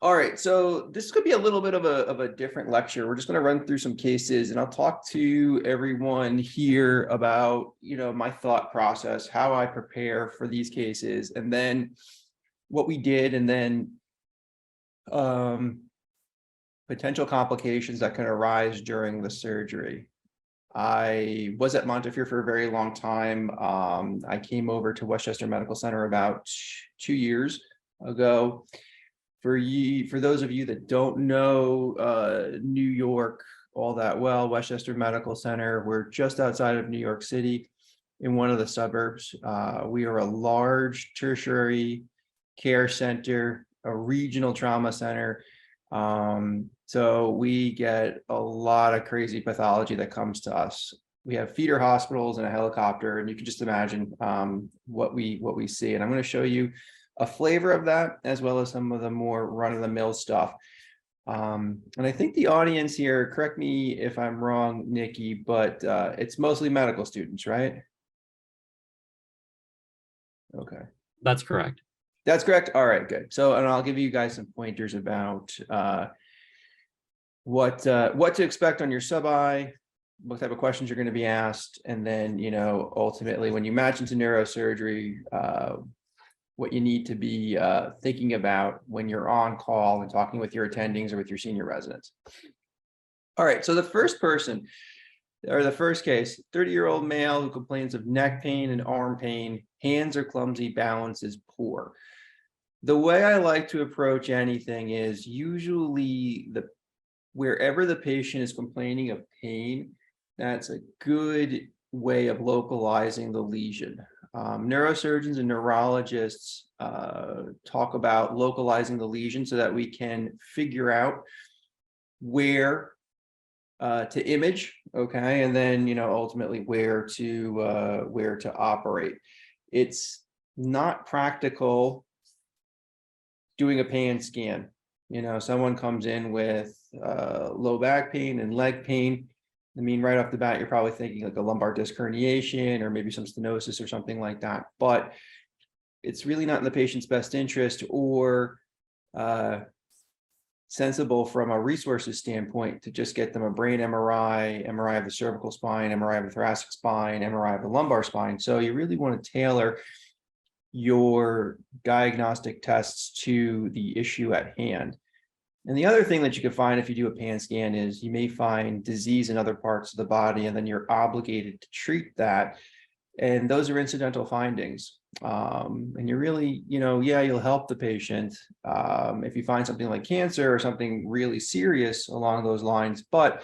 All right, so this could be a little bit of a different lecture. We're just going to run through some cases, and I'll talk to everyone here about, my thought process, how I prepare for these cases, and then what we did, and then potential complications that can arise during the surgery. I was at Montefiore for a very long time. I came over to Westchester Medical Center about 2 years ago. For those of you that don't know New York all that well, Westchester Medical Center, we're just outside of New York City in one of the suburbs. We are a large tertiary care center, a regional trauma center. So we get a lot of crazy pathology that comes to us. We have feeder hospitals and a helicopter, and you can just imagine what we see. And I'm going to show you a flavor of that, as well as some of the more run-of-the-mill stuff. And I think the audience here, correct me if I'm wrong, Nikki, but it's mostly medical students, right? Okay. That's correct. That's correct. All right, good. So, and I'll give you guys some pointers about what to expect on your sub-I, what type of questions you're going to be asked, and then, ultimately when you match into neurosurgery, what you need to be thinking about when you're on call and talking with your attendings or with your senior residents. All right, so the first person, or the first case, 30-year-old male who complains of neck pain and arm pain, hands are clumsy, balance is poor. The way I like to approach anything is usually wherever the patient is complaining of pain, that's a good way of localizing the lesion. Neurosurgeons and neurologists talk about localizing the lesion so that we can figure out where to image, okay, and then ultimately where to operate. It's not practical doing a pan scan. Someone comes in with low back pain and leg pain. I mean, right off the bat, you're probably thinking like a lumbar disc herniation or maybe some stenosis or something like that. But it's really not in the patient's best interest or sensible from a resources standpoint to just get them a brain MRI, MRI of the cervical spine, MRI of the thoracic spine, MRI of the lumbar spine. So you really want to tailor your diagnostic tests to the issue at hand. And the other thing that you can find if you do a pan scan is you may find disease in other parts of the body, and then you're obligated to treat that. And those are incidental findings. And you're really, you'll help the patient if you find something like cancer or something really serious along those lines. But,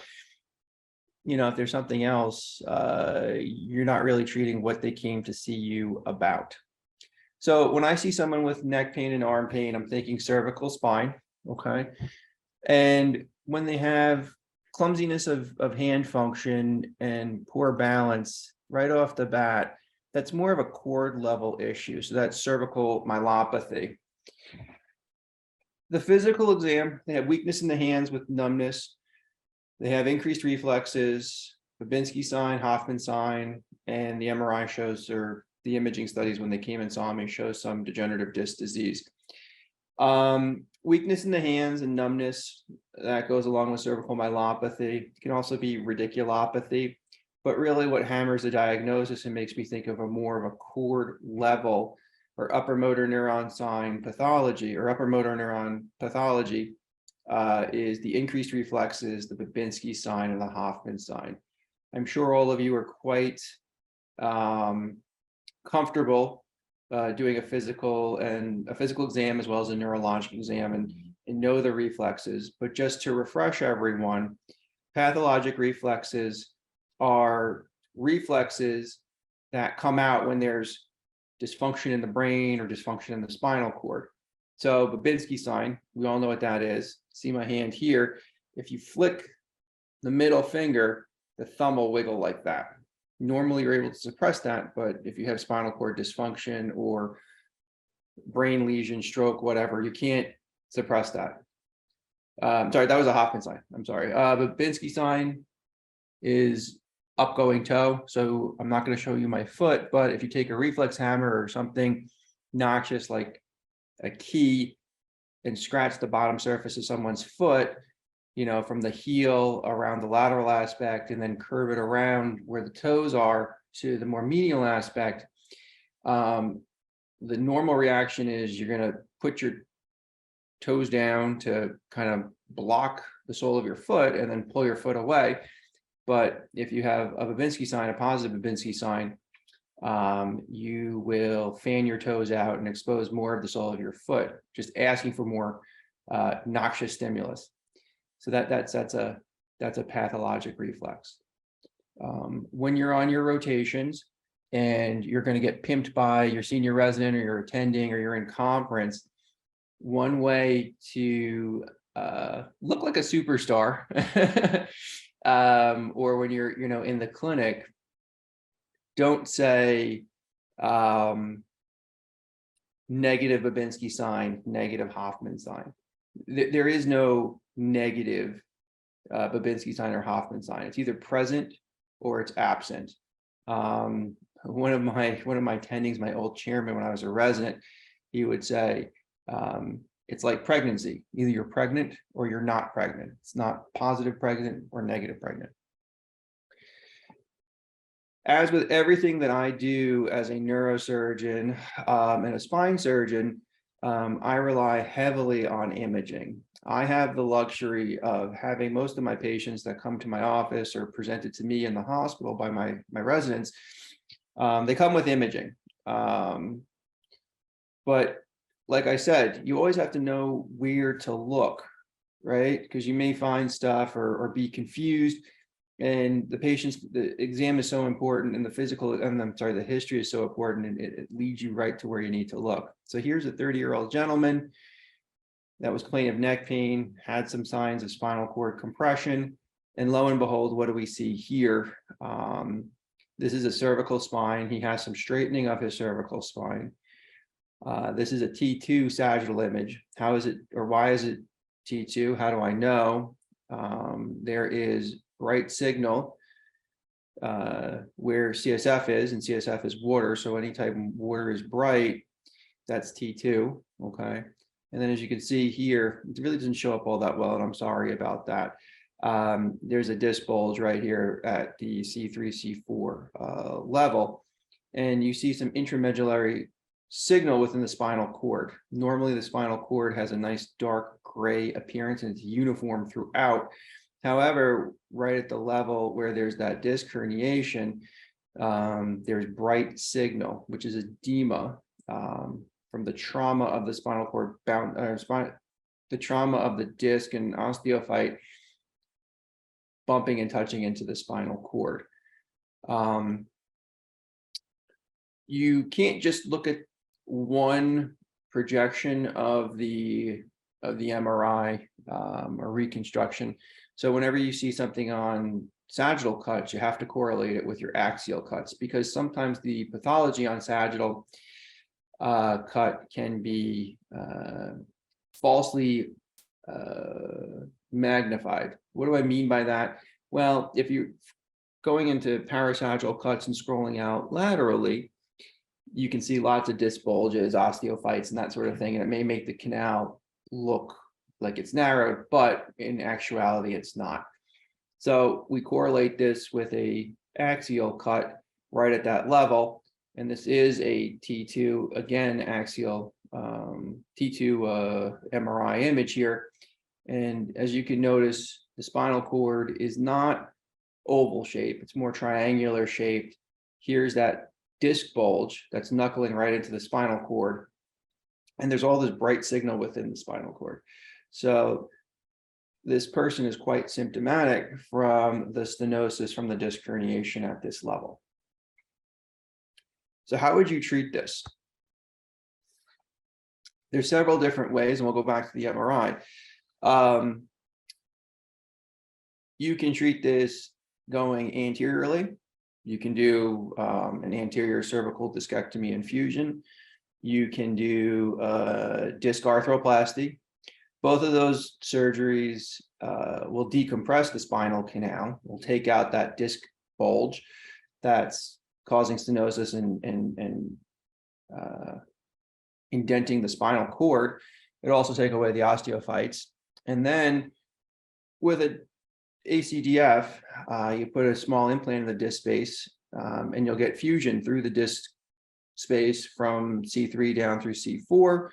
if there's something else, you're not really treating what they came to see you about. So when I see someone with neck pain and arm pain, I'm thinking cervical spine. Okay. And when they have clumsiness of hand function and poor balance right off the bat, that's more of a cord level issue. So that's cervical myelopathy. The physical exam, they have weakness in the hands with numbness. They have increased reflexes, Babinski sign, Hoffman sign, and the MRI shows, or the imaging studies when they came and saw me, shows some degenerative disc disease. Weakness in the hands and numbness, that goes along with cervical myelopathy. It can also be radiculopathy, but really what hammers the diagnosis and makes me think of a more of a cord level or upper motor neuron sign pathology, or upper motor neuron pathology is the increased reflexes, the Babinski sign, and the Hoffman sign. I'm sure all of you are quite comfortable doing a physical exam as well as a neurologic exam and know the reflexes. But just to refresh everyone, pathologic reflexes are reflexes that come out when there's dysfunction in the brain or dysfunction in the spinal cord. So Babinski sign, we all know what that is. See my hand here. If you flick the middle finger, the thumb will wiggle like that. Normally you're able to suppress that, but if you have spinal cord dysfunction or brain lesion, stroke, whatever, you can't suppress that. Sorry, that was a Hoffman sign. I'm sorry. Babinski sign is upgoing toe. So I'm not going to show you my foot, but if you take a reflex hammer or something noxious like a key and scratch the bottom surface of someone's foot, from the heel around the lateral aspect, and then curve it around where the toes are to the more medial aspect, the normal reaction is you're going to put your toes down to kind of block the sole of your foot and then pull your foot away. But if you have a Babinski sign, a positive Babinski sign, you will fan your toes out and expose more of the sole of your foot, just asking for more noxious stimulus. So that's a pathologic reflex. When you're on your rotations and you're going to get pimped by your senior resident, or you're attending, or you're in conference, one way to look like a superstar, or when you're in the clinic, don't say negative Babinski sign, negative Hoffman sign. There is no negative Babinski sign or Hoffman sign. It's either present or it's absent. One of my attendings, my old chairman, when I was a resident, he would say, it's like pregnancy. Either you're pregnant or you're not pregnant. It's not positive pregnant or negative pregnant. As with everything that I do as a neurosurgeon and a spine surgeon, I rely heavily on imaging. I have the luxury of having most of my patients that come to my office or presented to me in the hospital by my residents, they come with imaging. But like I said, you always have to know where to look, right? Because you may find stuff or be confused. And the exam is so important, and the history is so important, and it leads you right to where you need to look. So here's a 30-year-old gentleman that was complaining of neck pain, had some signs of spinal cord compression, and lo and behold, what do we see here? This is a cervical spine. He has some straightening of his cervical spine. This is a T2 sagittal image. How is it, or why is it T2? How do I know? There is bright signal where CSF is, and CSF is water. So any type of water is bright, that's T2, okay? And then as you can see here, it really doesn't show up all that well, and I'm sorry about that. There's a disc bulge right here at the C3, C4 level, and you see some intramedullary signal within the spinal cord. Normally the spinal cord has a nice dark gray appearance and it's uniform throughout. However, right at the level where there's that disc herniation, there's bright signal, which is edema from the trauma of the spinal cord the trauma of the disc and osteophyte bumping and touching into the spinal cord. You can't just look at one projection of the MRI or reconstruction. So whenever you see something on sagittal cuts, you have to correlate it with your axial cuts, because sometimes the pathology on sagittal cut can be falsely magnified. What do I mean by that? Well, if you're going into parasagittal cuts and scrolling out laterally, you can see lots of disc bulges, osteophytes, and that sort of thing, and it may make the canal look like it's narrowed, but in actuality, it's not. So we correlate this with a axial cut right at that level, and this is a T2, again, axial T2 MRI image here. And as you can notice, the spinal cord is not oval shape, it's more triangular shaped. Here's that disc bulge that's knuckling right into the spinal cord, and there's all this bright signal within the spinal cord. So this person is quite symptomatic from the stenosis from the disc herniation at this level. So how would you treat this? There's several different ways, and we'll go back to the MRI. You can treat this going anteriorly. You can do an anterior cervical discectomy infusion. You can do disc arthroplasty. Both of those surgeries will decompress the spinal canal, will take out that disc bulge that's causing stenosis and indenting the spinal cord. It'll also take away the osteophytes. And then with a ACDF, you put a small implant in the disc space, and you'll get fusion through the disc space from C3 down through C4.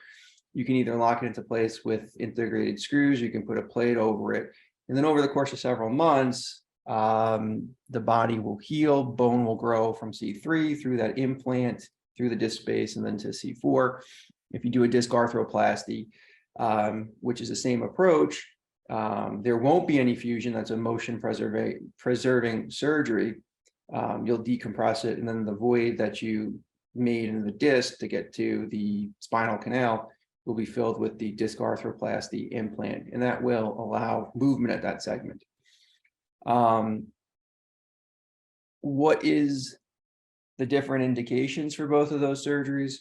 You can either lock it into place with integrated screws, you can put a plate over it. And then over the course of several months, the body will heal, bone will grow from C3 through that implant, through the disc space, and then to C4. If you do a disc arthroplasty, which is the same approach, there won't be any fusion. That's a motion preserving surgery. You'll decompress it, and then the void that you made in the disc to get to the spinal canal will be filled with the disc arthroplasty implant, and that will allow movement at that segment. What is the different indications for both of those surgeries?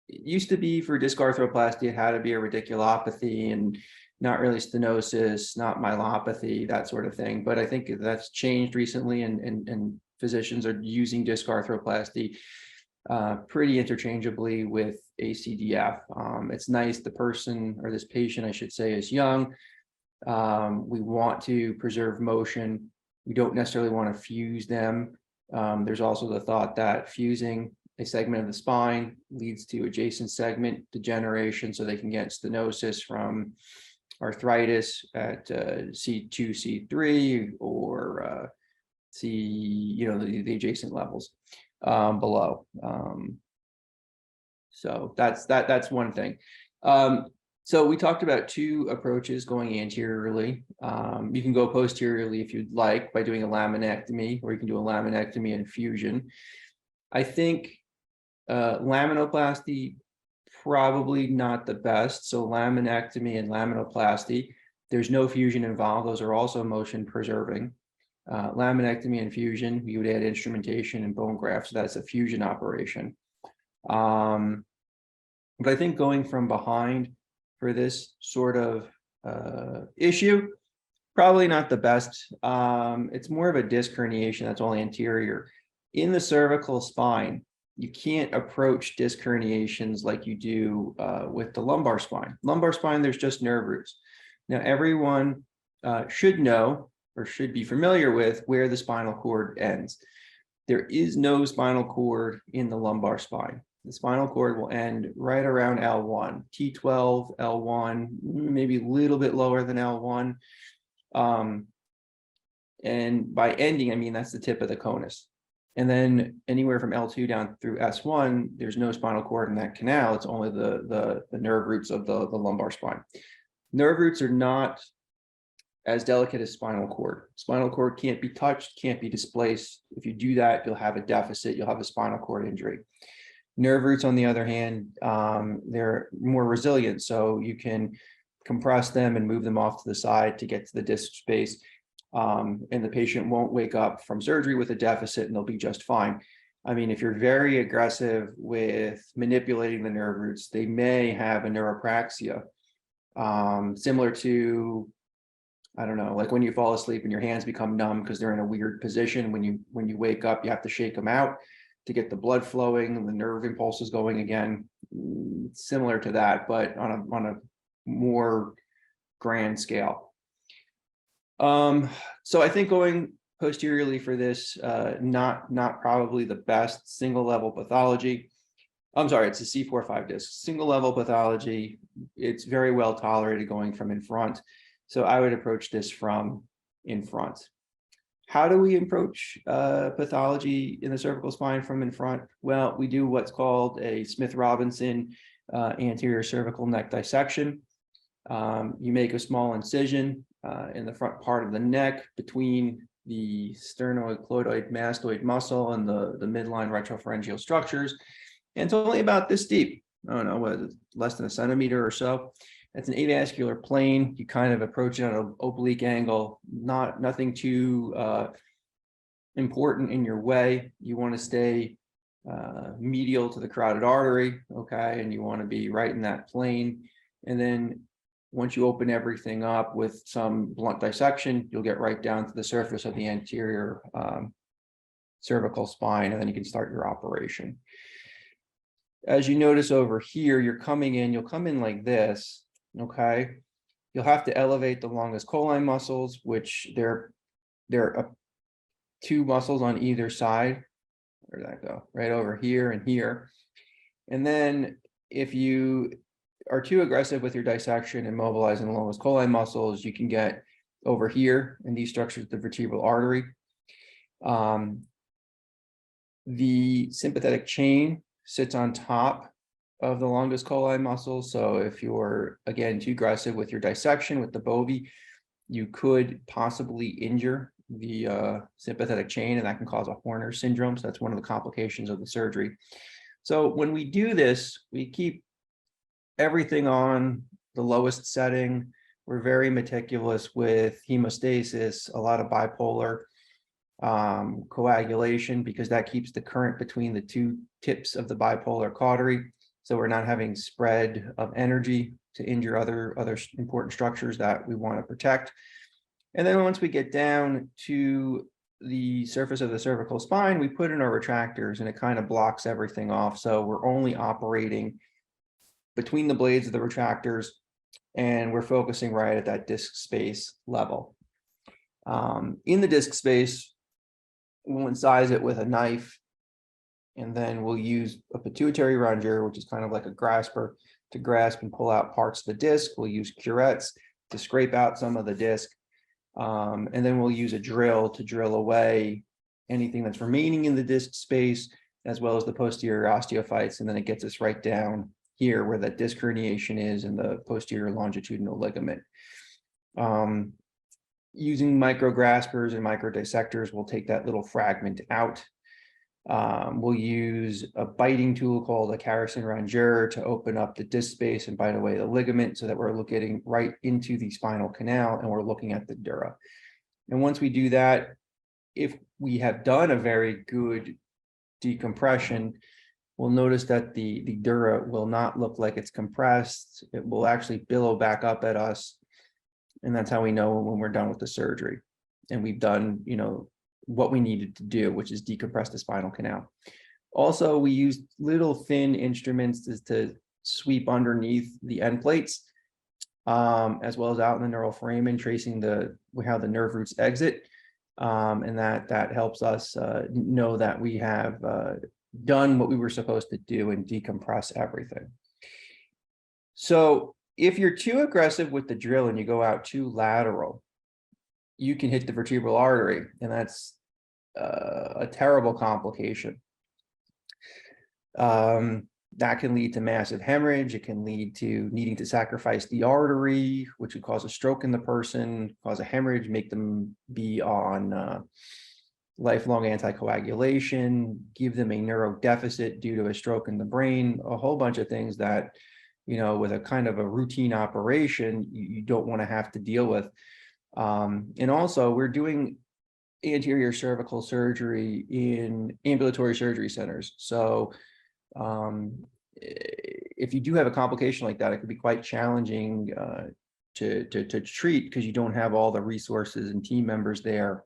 It used to be for disc arthroplasty, it had to be a radiculopathy and not really stenosis, not myelopathy, that sort of thing. But I think that's changed recently, and physicians are using disc arthroplasty pretty interchangeably with ACDF. It's nice the person, or this patient, I should say, is young. We want to preserve motion. We don't necessarily want to fuse them. There's also the thought that fusing a segment of the spine leads to adjacent segment degeneration, so they can get stenosis from arthritis at C2, C3, or the adjacent levels below. So that's one thing. So we talked about two approaches going anteriorly. You can go posteriorly if you'd like by doing a laminectomy, or you can do a laminectomy and fusion. I think laminoplasty, probably not the best. So laminectomy and laminoplasty, there's no fusion involved. Those are also motion preserving. Laminectomy and fusion, you would add instrumentation and bone graft, so that's a fusion operation. But I think going from behind for this sort of issue, probably not the best. It's more of a disc herniation that's all anterior. In the cervical spine, you can't approach disc herniations like you do with the lumbar spine. Lumbar spine, there's just nerve roots. Now, everyone should know or should be familiar with where the spinal cord ends. There is no spinal cord in the lumbar spine. The spinal cord will end right around L1, T12, L1, maybe a little bit lower than L1. And by ending, I mean that's the tip of the conus. And then anywhere from L2 down through S1, there's no spinal cord in that canal. It's only the nerve roots of the lumbar spine. Nerve roots are not as delicate as spinal cord. Spinal cord can't be touched, can't be displaced. If you do that, you'll have a deficit, you'll have a spinal cord injury. Nerve roots, on the other hand, they're more resilient, so you can compress them and move them off to the side to get to the disc space. And the patient won't wake up from surgery with a deficit, and they'll be just fine. I mean, if you're very aggressive with manipulating the nerve roots, they may have a neuropraxia, similar to, I don't know, like when you fall asleep and your hands become numb because they're in a weird position. When you wake up, you have to shake them out to get the blood flowing and the nerve impulses going again. Similar to that, but on a more grand scale. So I think going posteriorly for this, not probably the best. Single level pathology. I'm sorry, it's a C4-5 disc. Single level pathology. It's very well tolerated going from in front. So I would approach this from in front. How do we approach pathology in the cervical spine from in front? Well, we do what's called a Smith-Robinson anterior cervical neck dissection. You make a small incision in the front part of the neck between the sternocleidoid mastoid muscle and the midline retropharyngeal structures. And it's only about this deep. I don't know, what, less than a centimeter or so. It's an avascular plane. You kind of approach it at an oblique angle, nothing too important in your way. You want to stay medial to the carotid artery, okay? And you want to be right in that plane. And then once you open everything up with some blunt dissection, you'll get right down to the surface of the anterior cervical spine, and then you can start your operation. As you notice over here, you're coming in, you'll come in like this, okay? You'll have to elevate the longus colli muscles, which they're two muscles on either side. Where'd that go? Right over here and here. And then if you are too aggressive with your dissection and mobilizing the longus colli muscles, you can get over here in these structures, the vertebral artery. The sympathetic chain sits on top of the longus colli muscle. So if you're, again, too aggressive with your dissection with the bovie, you could possibly injure the sympathetic chain, and that can cause a Horner syndrome. So that's one of the complications of the surgery. So when we do this, we keep everything on the lowest setting. We're very meticulous with hemostasis, a lot of bipolar coagulation, because that keeps the current between the two tips of the bipolar cautery. So we're not having spread of energy to injure other important structures that we want to protect. And then once we get down to the surface of the cervical spine, we put in our retractors, and it kind of blocks everything off. So we're only operating between the blades of the retractors, and we're focusing right at that disc space level. In the disc space, we'll incise it with a knife, and then we'll use a pituitary ronger, which is kind of like a grasper, to grasp and pull out parts of the disc. We'll use curettes to scrape out some of the disc. And then we'll use a drill to drill away anything that's remaining in the disc space, as well as the posterior osteophytes. And then it gets us right down here where that disc herniation is in the posterior longitudinal ligament. Using micro graspers and micro dissectors, we'll take that little fragment out. We'll use a biting tool called a Carrison ronger to open up the disc space and bite away the ligament, so that we're looking right into the spinal canal and we're looking at the dura. And once we do that, if we have done a very good decompression, we'll notice that the dura will not look like it's compressed. It will actually billow back up at us. And that's how we know when we're done with the surgery and we've done, what we needed to do, which is decompress the spinal canal. Also, we use little thin instruments to sweep underneath the end plates, as well as out in the neural foramen, tracing how the nerve roots exit. And that helps us know that we have done what we were supposed to do and decompress everything. So if you're too aggressive with the drill and you go out too lateral, you can hit the vertebral artery, and that's a terrible complication. That can lead to massive hemorrhage. It can lead to needing to sacrifice the artery, which would cause a stroke in the person, cause a hemorrhage, make them be on lifelong anticoagulation, give them a neurodeficit due to a stroke in the brain, a whole bunch of things that, with a kind of a routine operation, you don't want to have to deal with. And also, we're doing anterior cervical surgery in ambulatory surgery centers. So if you do have a complication like that, it could be quite challenging to treat, because you don't have all the resources and team members there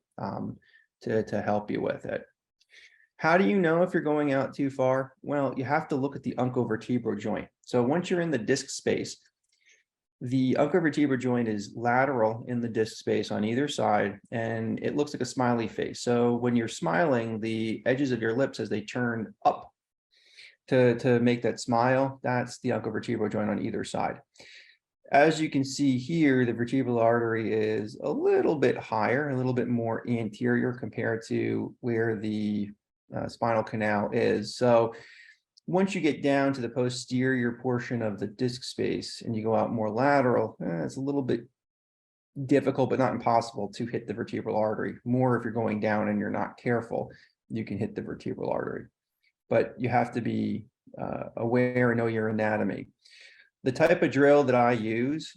to help you with it. How do you know if you're going out too far? Well, you have to look at the uncovertebral joint. So once you're in the disc space, the uncovertebral joint is lateral in the disc space on either side, and it looks like a smiley face. So when you're smiling, the edges of your lips, as they turn up to make that smile, that's the uncovertebral joint on either side. As you can see here, the vertebral artery is a little bit higher, a little bit more anterior compared to where the spinal canal is. So once you get down to the posterior portion of the disc space and you go out more lateral, it's a little bit difficult, but not impossible, to hit the vertebral artery. More if you're going down and you're not careful, you can hit the vertebral artery. But you have to be aware and know your anatomy. The type of drill that I use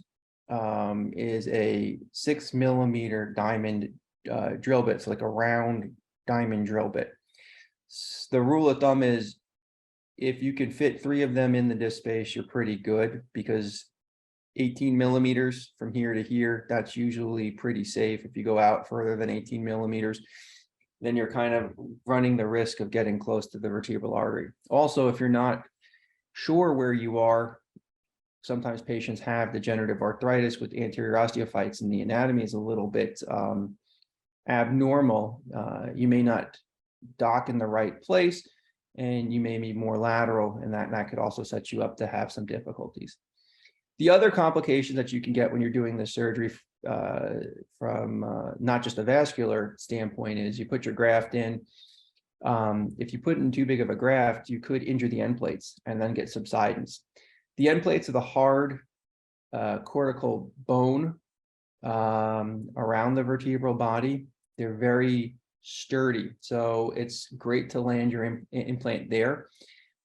is a 6 millimeter diamond drill bit. So like a round diamond drill bit. The rule of thumb is, if you can fit 3 of them in the disc space, you're pretty good, because 18 millimeters from here to here, that's usually pretty safe. If you go out further than 18 millimeters, then you're kind of running the risk of getting close to the vertebral artery. Also, if you're not sure where you are. Sometimes patients have degenerative arthritis with anterior osteophytes, and the anatomy is a little bit abnormal. You may not dock in the right place, and you may be more lateral, and that could also set you up to have some difficulties. The other complication that you can get when you're doing this surgery from not just a vascular standpoint is you put your graft in. If you put in too big of a graft, you could injure the end plates and then get subsidence. The end plates are the hard cortical bone around the vertebral body. They're very sturdy, so it's great to land your implant there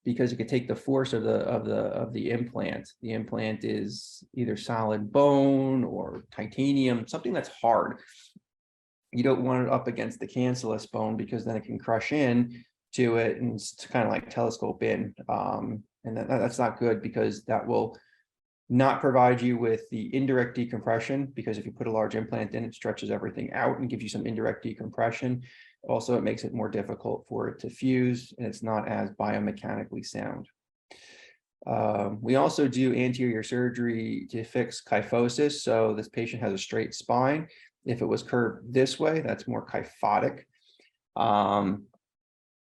because it could take the force of the implant. The implant is either solid bone or titanium, something that's hard. You don't want it up against the cancellous bone because then it can crush in to it and it's kind of like telescope in. And that's not good because that will not provide you with the indirect decompression, because if you put a large implant in, it stretches everything out and gives you some indirect decompression. Also, it makes it more difficult for it to fuse, and it's not as biomechanically sound. We also do anterior surgery to fix kyphosis. So this patient has a straight spine. If it was curved this way, that's more kyphotic. And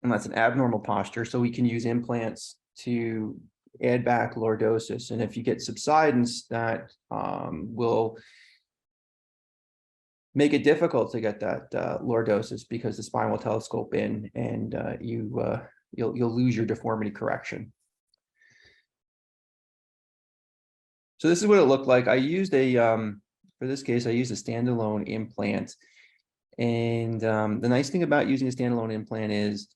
that's an abnormal posture. So we can use implants to add back lordosis. And if you get subsidence, that will make it difficult to get that lordosis because the spine will telescope in, and you'll lose your deformity correction. So this is what it looked like. I used for this case, I used a standalone implant. And the nice thing about using a standalone implant is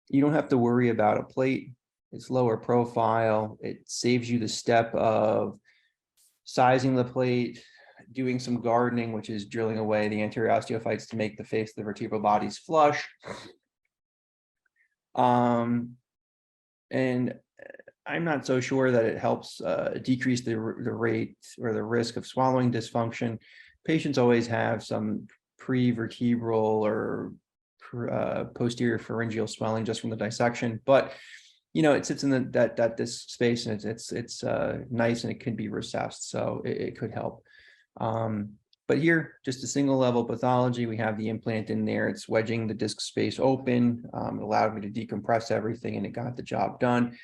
you don't have to worry about a plate. It's lower profile. It saves you the step of sizing the plate, doing some gardening, which is drilling away the anterior osteophytes to make the face of the vertebral bodies flush. And I'm not so sure that it helps decrease the rate or the risk of swallowing dysfunction. Patients always have some pre-vertebral or posterior pharyngeal swelling just from the dissection, but it sits in that disc space, and it's nice, and it can be recessed, so it could help. But here, just a single level pathology. We have the implant in there. It's wedging the disc space open. It allowed me to decompress everything, and it got the job done.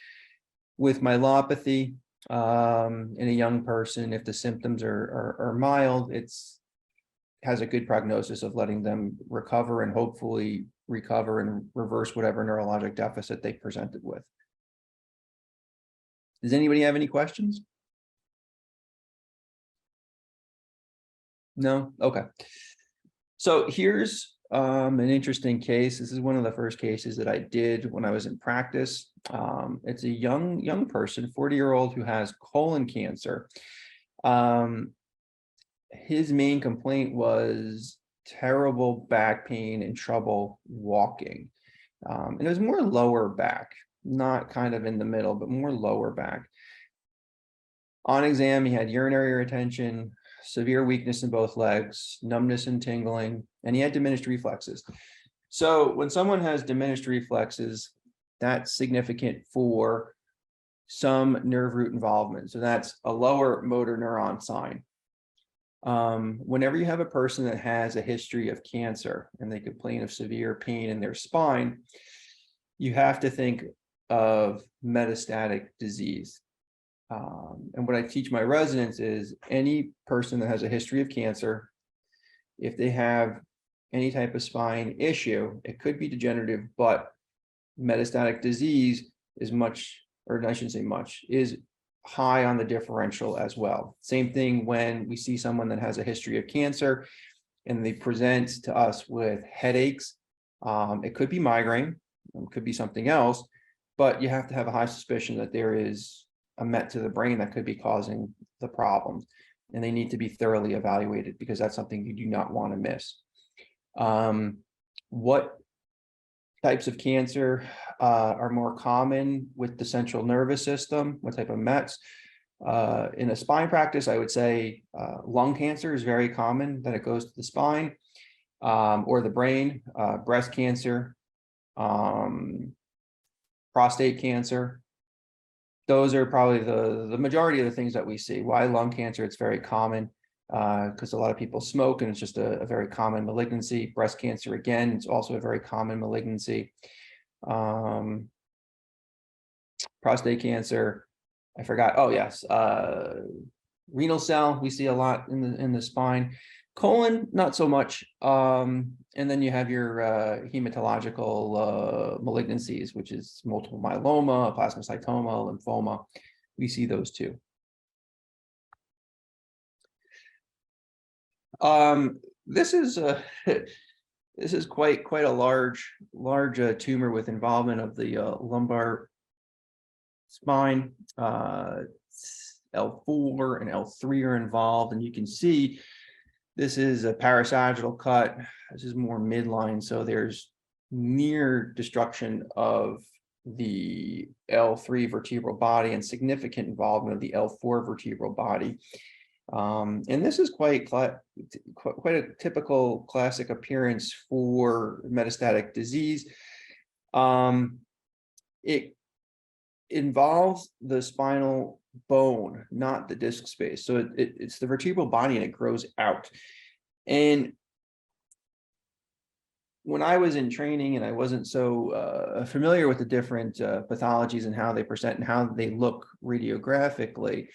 With myelopathy in a young person, if the symptoms are mild, has a good prognosis of letting them recover and hopefully recover and reverse whatever neurologic deficit they presented with. Does anybody have any questions? No? Okay. So here's an interesting case. This is one of the first cases that I did when I was in practice. It's a young person, 40-year-old, who has colon cancer. His main complaint was terrible back pain and trouble walking. And it was more lower back, not kind of in the middle, but more lower back. On exam, he had urinary retention, severe weakness in both legs, numbness and tingling, and he had diminished reflexes. So when someone has diminished reflexes, that's significant for some nerve root involvement. So that's a lower motor neuron sign. Whenever you have a person that has a history of cancer and they complain of severe pain in their spine, you have to think of metastatic disease. And what I teach my residents is any person that has a history of cancer, if they have any type of spine issue, it could be degenerative, but metastatic disease is much, or I shouldn't say much, is high on the differential as well. Same thing when we see someone that has a history of cancer and they present to us with headaches. It could be migraine, it could be something else, but you have to have a high suspicion that there is a met to the brain that could be causing the problem, and they need to be thoroughly evaluated because that's something you do not want to miss. What types of cancer are more common with the central nervous system? What type of mets? In a spine practice, I would say lung cancer is very common, that it goes to the spine or the brain, breast cancer, prostate cancer, those are probably the majority of the things that we see. Why lung cancer? It's very common because a lot of people smoke, and it's just a very common malignancy. Breast cancer, again, it's also a very common malignancy. Prostate cancer, I forgot. Oh yes, renal cell we see a lot in the spine. Colon, not so much. And then you have your hematological malignancies, which is multiple myeloma, plasmacytoma, lymphoma. We see those too. This is this is quite a large tumor with involvement of the lumbar spine. L4 and L3 are involved, and you can see this is a parasagittal cut. This is more midline, so there's near destruction of the L3 vertebral body and significant involvement of the L4 vertebral body. And this is quite a typical classic appearance for metastatic disease. It involves the spinal bone, not the disc space. So it's the vertebral body, and it grows out. And when I was in training and I wasn't so familiar with the different pathologies and how they present and how they look radiographically,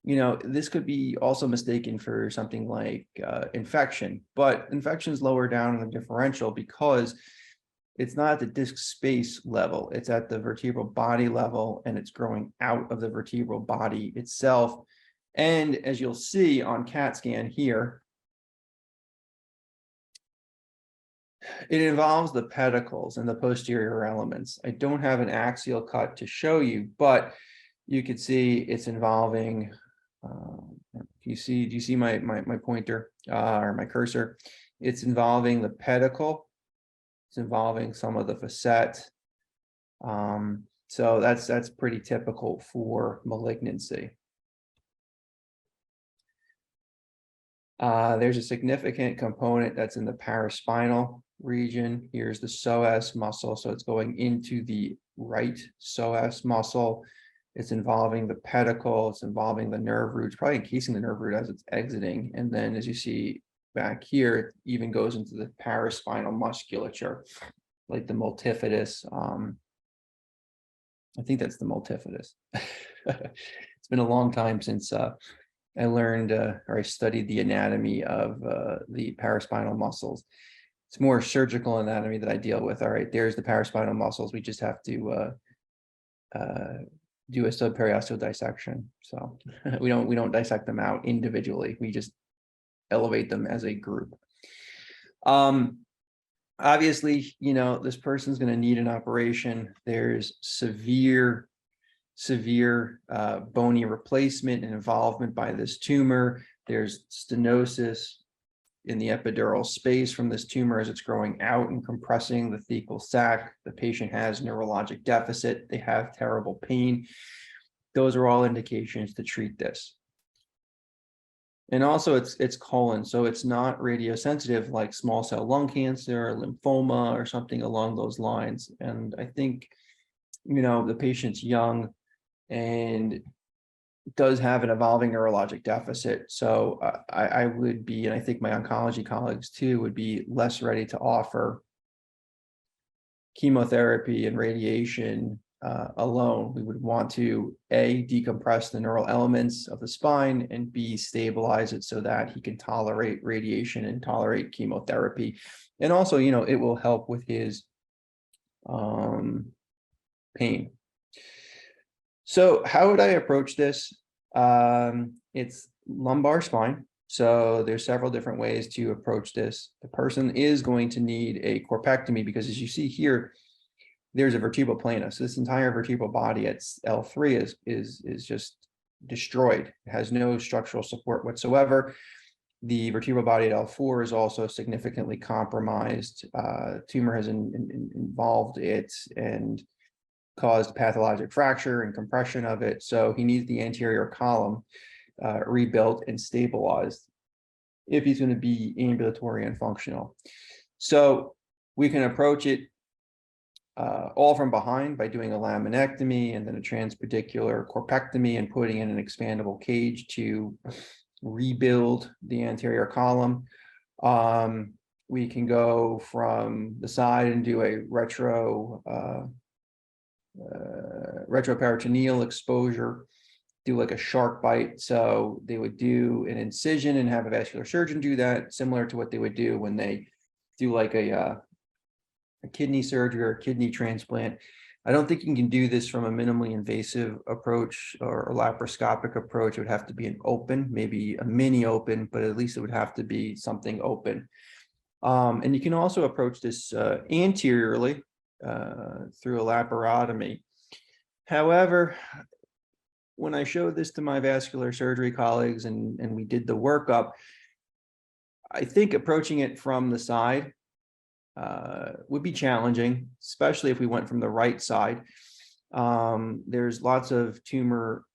you know, this could be also mistaken for something like infection, but infection is lower down in the differential because it's not at the disc space level, it's at the vertebral body level, and it's growing out of the vertebral body itself. And as you'll see on CAT scan here, it involves the pedicles and the posterior elements. I don't have an axial cut to show you, but you could see it's involving, do you see my pointer or my cursor? It's involving the pedicle. It's involving some of the facet. So that's pretty typical for malignancy. There's a significant component that's in the paraspinal region. Here's the psoas muscle. So it's going into the right psoas muscle. It's involving the pedicle. It's involving the nerve roots, probably encasing the nerve root as it's exiting. And then as you see back here, it even goes into the paraspinal musculature, like the multifidus. I think that's the multifidus. It's been a long time since I learned or I studied the anatomy of the paraspinal muscles. It's more surgical anatomy that I deal with. All right, there's the paraspinal muscles. We just have to do a subperiosteal dissection. So we don't dissect them out individually. We just elevate them as a group. Obviously, you know, this person's going to need an operation. There's severe bony replacement and involvement by this tumor. There's stenosis in the epidural space from this tumor as it's growing out and compressing the thecal sac. The patient has neurologic deficit. They have terrible pain. Those are all indications to treat this. And also it's colon, so it's not radiosensitive like small cell lung cancer or lymphoma or something along those lines. And I think, you know, the patient's young and does have an evolving neurologic deficit. So I would be, and I think my oncology colleagues too, would be less ready to offer chemotherapy and radiation alone. We would want to A, decompress the neural elements of the spine, and B, stabilize it so that he can tolerate radiation and tolerate chemotherapy. And also, you know, it will help with his pain. So how would I approach this? It's lumbar spine. So there's several different ways to approach this. The person is going to need a corpectomy because, as you see here, there's a vertebral plana. So this entire vertebral body at L3 is just destroyed. It has no structural support whatsoever. The vertebral body at L4 is also significantly compromised. Tumor has involved it and caused pathologic fracture and compression of it. So he needs the anterior column rebuilt and stabilized if he's going to be ambulatory and functional. So we can approach it all from behind by doing a laminectomy and then a transpedicular corpectomy and putting in an expandable cage to rebuild the anterior column. We can go from the side and do a retroperitoneal exposure, do like a shark bite. So they would do an incision and have a vascular surgeon do that, similar to what they would do when they do like a kidney surgery or a kidney transplant. I don't think you can do this from a minimally invasive approach or a laparoscopic approach. It would have to be an open, maybe a mini open, but at least it would have to be something open. And you can also approach this anteriorly through a laparotomy. However, when I showed this to my vascular surgery colleagues and we did the workup, I think approaching it from the side would be challenging, especially if we went from the right side. There's lots of tumor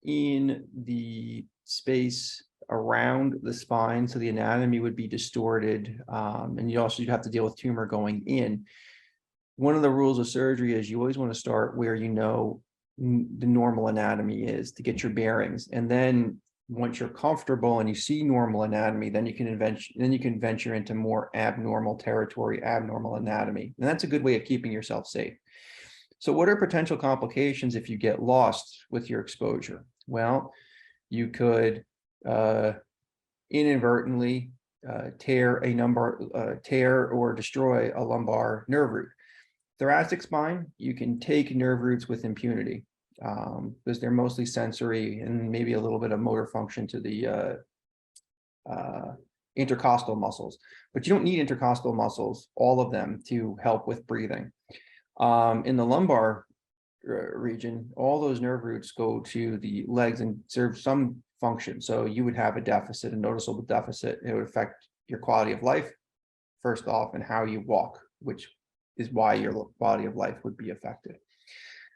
in the space around the spine, so the anatomy would be distorted, and you'd have to deal with tumor going in. One of the rules of surgery is you always want to start where you know the normal anatomy is to get your bearings, and then once you're comfortable and you see normal anatomy, then you can venture into more abnormal territory, abnormal anatomy, and that's a good way of keeping yourself safe. So what are potential complications if you get lost with your exposure? Well, you could inadvertently tear or destroy a lumbar nerve root. Thoracic spine, you can take nerve roots with impunity because they're mostly sensory and maybe a little bit of motor function to the intercostal muscles, but you don't need intercostal muscles, all of them, to help with breathing. In the lumbar region, all those nerve roots go to the legs and serve some function. So you would have a deficit, a noticeable deficit. It would affect your quality of life, first off, and how you walk, which is why your quality of life would be affected.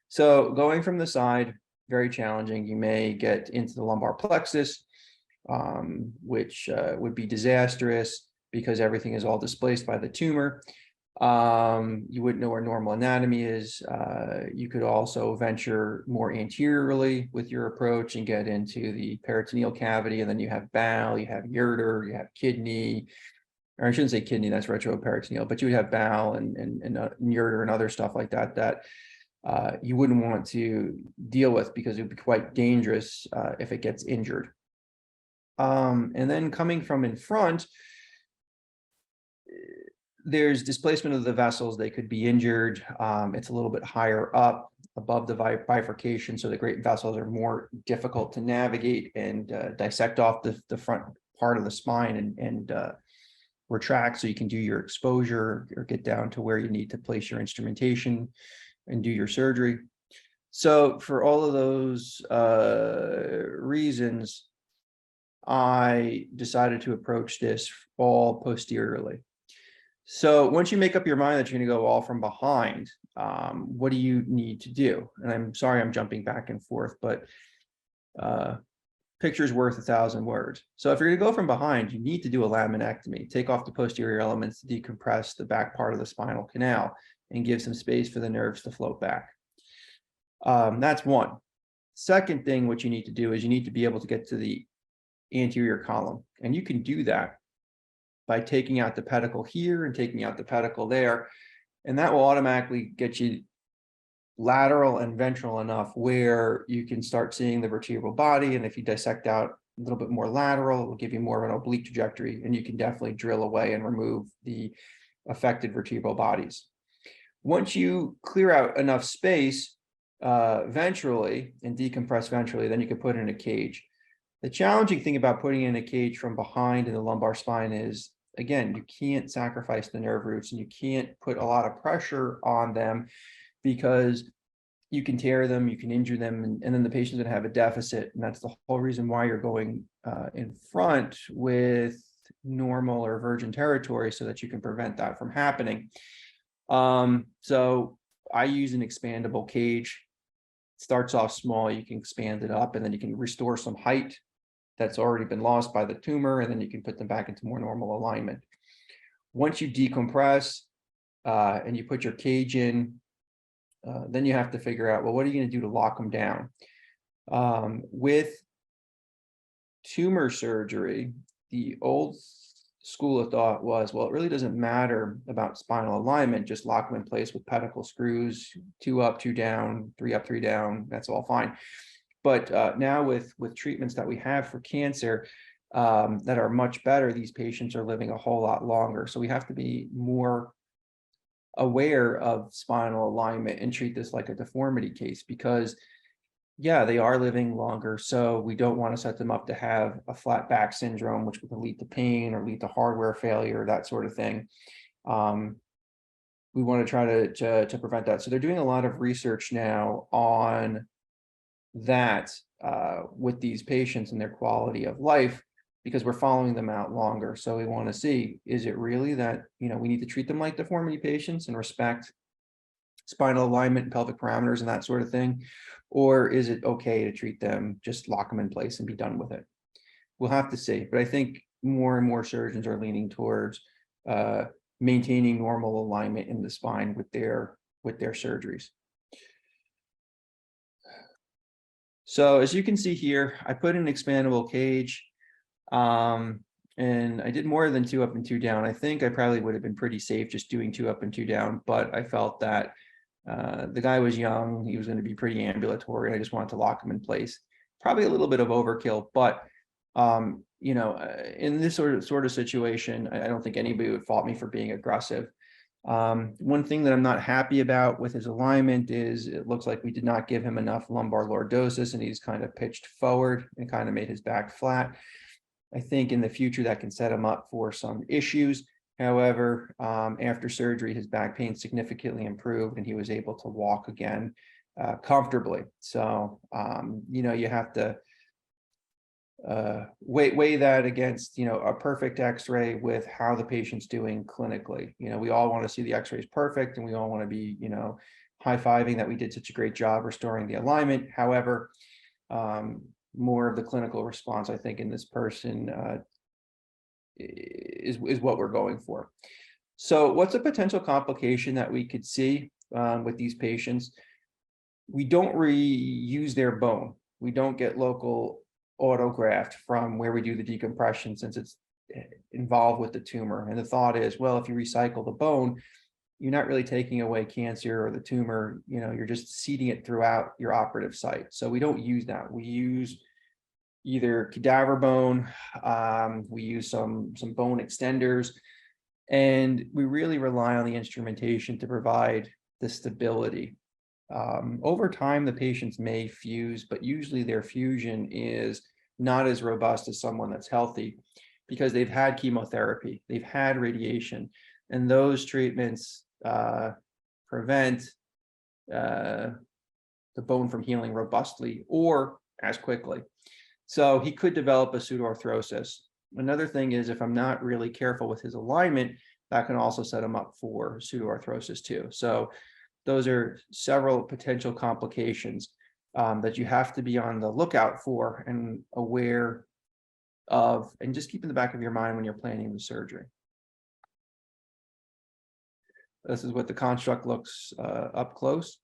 So going from the side, very challenging. You may get into the lumbar plexus, which would be disastrous because everything is all displaced by the tumor. You wouldn't know where normal anatomy is. You could also venture more anteriorly with your approach and get into the peritoneal cavity, and then you have bowel, you have ureter, you have kidney, or I shouldn't say kidney, that's retroperitoneal, but you would have bowel and ureter and other stuff like that that you wouldn't want to deal with because it would be quite dangerous if it gets injured. And then coming from in front, there's displacement of the vessels. They could be injured. It's a little bit higher up above the bifurcation, so the great vessels are more difficult to navigate and dissect off the front part of the spine and retract, so you can do your exposure or get down to where you need to place your instrumentation and do your surgery. So for all of those reasons, I decided to approach this all posteriorly. So once you make up your mind that you're going to go all from behind, what do you need to do? And I'm sorry I'm jumping back and forth, but picture's worth 1,000 words. So if you're going to go from behind, you need to do a laminectomy, take off the posterior elements, decompress the back part of the spinal canal, and give some space for the nerves to float back. That's one. Second thing, what you need to do is you need to be able to get to the anterior column, and you can do that by taking out the pedicle here and taking out the pedicle there, and that will automatically get you lateral and ventral enough where you can start seeing the vertebral body. And if you dissect out a little bit more lateral, it will give you more of an oblique trajectory, and you can definitely drill away and remove the affected vertebral bodies. Once you clear out enough space ventrally and decompress ventrally, then you can put in a cage. The challenging thing about putting in a cage from behind in the lumbar spine is, again, you can't sacrifice the nerve roots and you can't put a lot of pressure on them because you can tear them, you can injure them, and then the patient's going to have a deficit. And that's the whole reason why you're going in front with normal or virgin territory, so that you can prevent that from happening. So I use an expandable cage. It starts off small, you can expand it up, and then you can restore some height that's already been lost by the tumor, and then you can put them back into more normal alignment. Once you decompress and you put your cage in, then you have to figure out, well, what are you going to do to lock them down? With tumor surgery, the old school of thought was, well, it really doesn't matter about spinal alignment, just lock them in place with pedicle screws, 2 up, 2 down, 3 up, 3 down, that's all fine. But now with treatments that we have for cancer that are much better, these patients are living a whole lot longer. So we have to be more aware of spinal alignment and treat this like a deformity case, because yeah, they are living longer. So we don't want to set them up to have a flat back syndrome, which can lead to pain or lead to hardware failure, that sort of thing. We want to try to prevent that. So they're doing a lot of research now on that with these patients and their quality of life, because we're following them out longer. So we want to see, is it really that, we need to treat them like deformity patients and respect spinal alignment and pelvic parameters and that sort of thing? Or is it okay to treat them, just lock them in place and be done with it? We'll have to see. But I think more and more surgeons are leaning towards maintaining normal alignment in the spine with their surgeries. So as you can see here, I put an expandable cage, and I did more than 2 up and 2 down. I think I probably would have been pretty safe just doing 2 up and 2 down, but I felt that the guy was young, he was going to be pretty ambulatory, and I just wanted to lock him in place. Probably a little bit of overkill, but in this sort of situation, I don't think anybody would fault me for being aggressive. One thing that I'm not happy about with his alignment is it looks like we did not give him enough lumbar lordosis, and he's kind of pitched forward and kind of made his back flat. I think in the future that can set him up for some issues. However, after surgery, his back pain significantly improved and he was able to walk again comfortably. So, you have to weigh that against, a perfect X-ray with how the patient's doing clinically. We all want to see the X-rays perfect, and we all want to be, high-fiving that we did such a great job restoring the alignment. However, more of the clinical response, I think, in this person is what we're going for. So what's a potential complication that we could see with these patients? We don't reuse their bone. We don't get local autograft from where we do the decompression, since it's involved with the tumor. And the thought is, well, if you recycle the bone, you're not really taking away cancer or the tumor, you're just seeding it throughout your operative site. So we don't use that. We use either cadaver bone, we use some bone extenders, and we really rely on the instrumentation to provide the stability. Over time, the patients may fuse, but usually their fusion is not as robust as someone that's healthy, because they've had chemotherapy, they've had radiation, and those treatments prevent the bone from healing robustly or as quickly. So he could develop a pseudoarthrosis. Another thing is, if I'm not really careful with his alignment, that can also set him up for pseudoarthrosis too. So those are several potential complications that you have to be on the lookout for and aware of, and just keep in the back of your mind when you're planning the surgery. This is what the construct looks up close.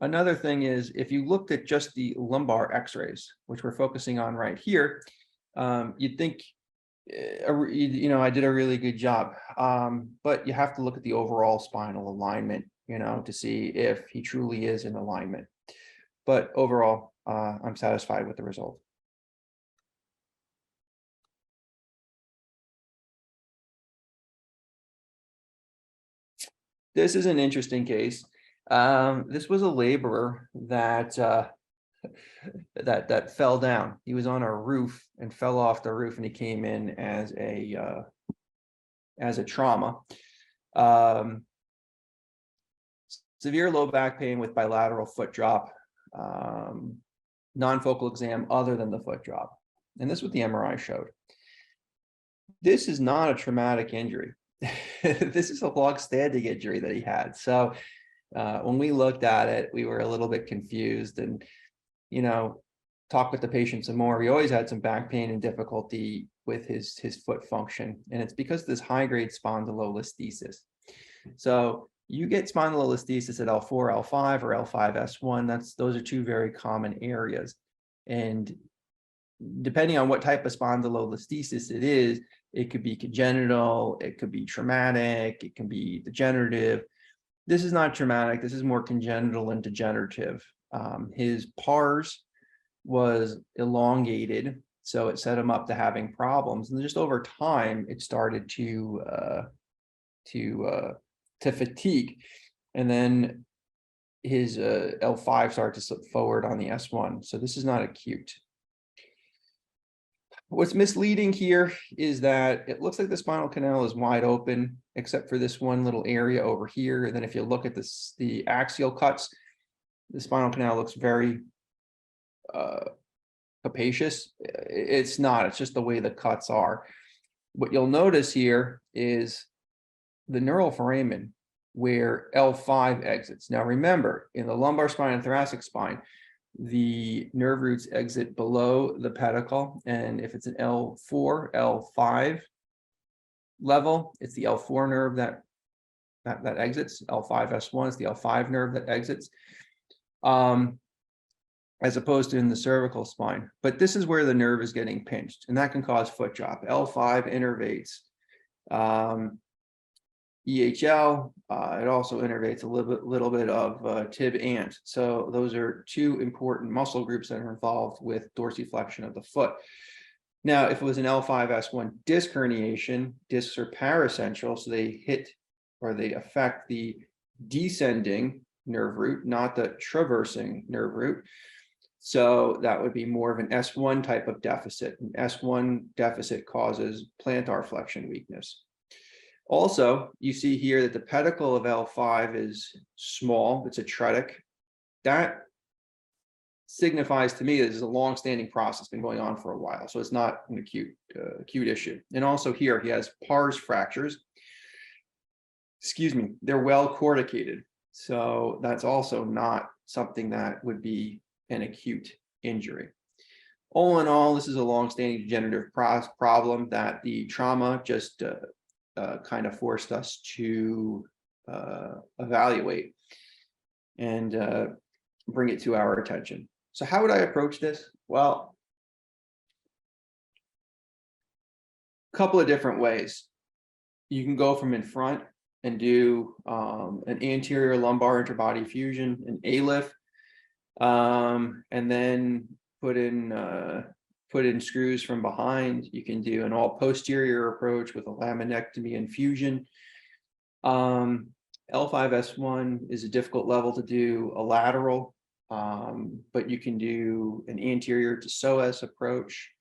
Another thing is, if you looked at just the lumbar X-rays, which we're focusing on right here, you'd think, I did a really good job. But you have to look at the overall spinal alignment, to see if he truly is in alignment. But overall, I'm satisfied with the result. This is an interesting case. This was a laborer that that fell down. He was on a roof and fell off the roof, and he came in as a trauma. Severe low back pain with bilateral foot drop, non-focal exam other than the foot drop. And this is what the MRI showed. This is not a traumatic injury. This is a long-standing injury that he had. So when we looked at it, we were a little bit confused and, talked with the patient some more. We always had some back pain and difficulty with his foot function. And it's because of this high-grade spondylolisthesis. So, you get spondylolisthesis at L4, L5, or L5S1. Those are two very common areas. And depending on what type of spondylolisthesis it is, it could be congenital, it could be traumatic, it can be degenerative. This is not traumatic. This is more congenital and degenerative. His pars was elongated, so it set him up to having problems. And just over time, it started to fatigue, and then his L5 started to slip forward on the S1. So this is not acute. What's misleading here is that it looks like the spinal canal is wide open, except for this one little area over here. And then if you look at this, the axial cuts, the spinal canal looks very capacious. It's not, it's just the way the cuts are. What you'll notice here is the neural foramen where L5 exits. Now remember, in the lumbar spine and thoracic spine, the nerve roots exit below the pedicle, and if it's an L4, L5 level, it's the L4 nerve that exits. L5S1 is the L5 nerve that exits, as opposed to in the cervical spine. But this is where the nerve is getting pinched, and that can cause foot drop. L5 innervates EHL. It also innervates a little bit of tib ant. So those are two important muscle groups that are involved with dorsiflexion of the foot. Now, if it was an L5S1 disc herniation, discs are paracentral, so they hit or they affect the descending nerve root, not the traversing nerve root. So that would be more of an S1 type of deficit. An S1 deficit causes plantar flexion weakness. Also, you see here that the pedicle of L5 is small, it's atretic. That signifies to me that this is a long-standing process, been going on for a while, so it's not an acute issue. And also here, he has pars fractures. Excuse me, they're well corticated, so that's also not something that would be an acute injury. All in all, this is a long-standing degenerative problem that the trauma just kind of forced us to evaluate and bring it to our attention. So how would I approach this? Well, a couple of different ways. You can go from in front and do an anterior lumbar interbody fusion, an ALIF, and then put in screws from behind. You can do an all posterior approach with a laminectomy and fusion. L5S1 is a difficult level to do a lateral, but you can do an anterior to psoas approach,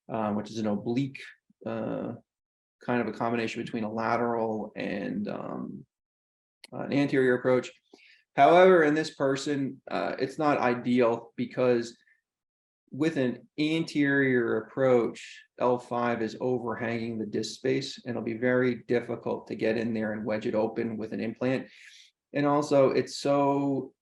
which is an oblique kind of a combination between a lateral and an anterior approach. However, in this person, it's not ideal because with an anterior approach, L5 is overhanging the disc space, and it'll be very difficult to get in there and wedge it open with an implant. And also, it's so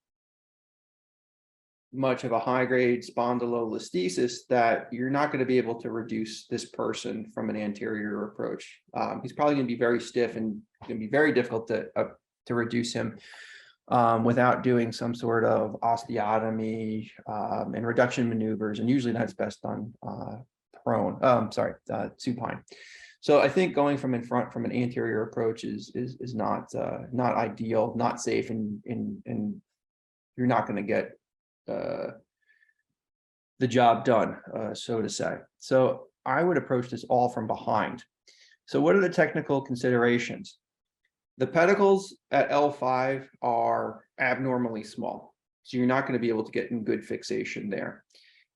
much of a high-grade spondylolisthesis that you're not going to be able to reduce this person from an anterior approach. He's probably going to be very stiff and going to be very difficult to reduce him without doing some sort of osteotomy and reduction maneuvers, and usually that's best done supine. So I think going from in front from an anterior approach is not ideal, not safe, and you're not going to get the job done, so to say. So I would approach this all from behind. So what are the technical considerations? The pedicles at L5 are abnormally small, so you're not going to be able to get in good fixation there.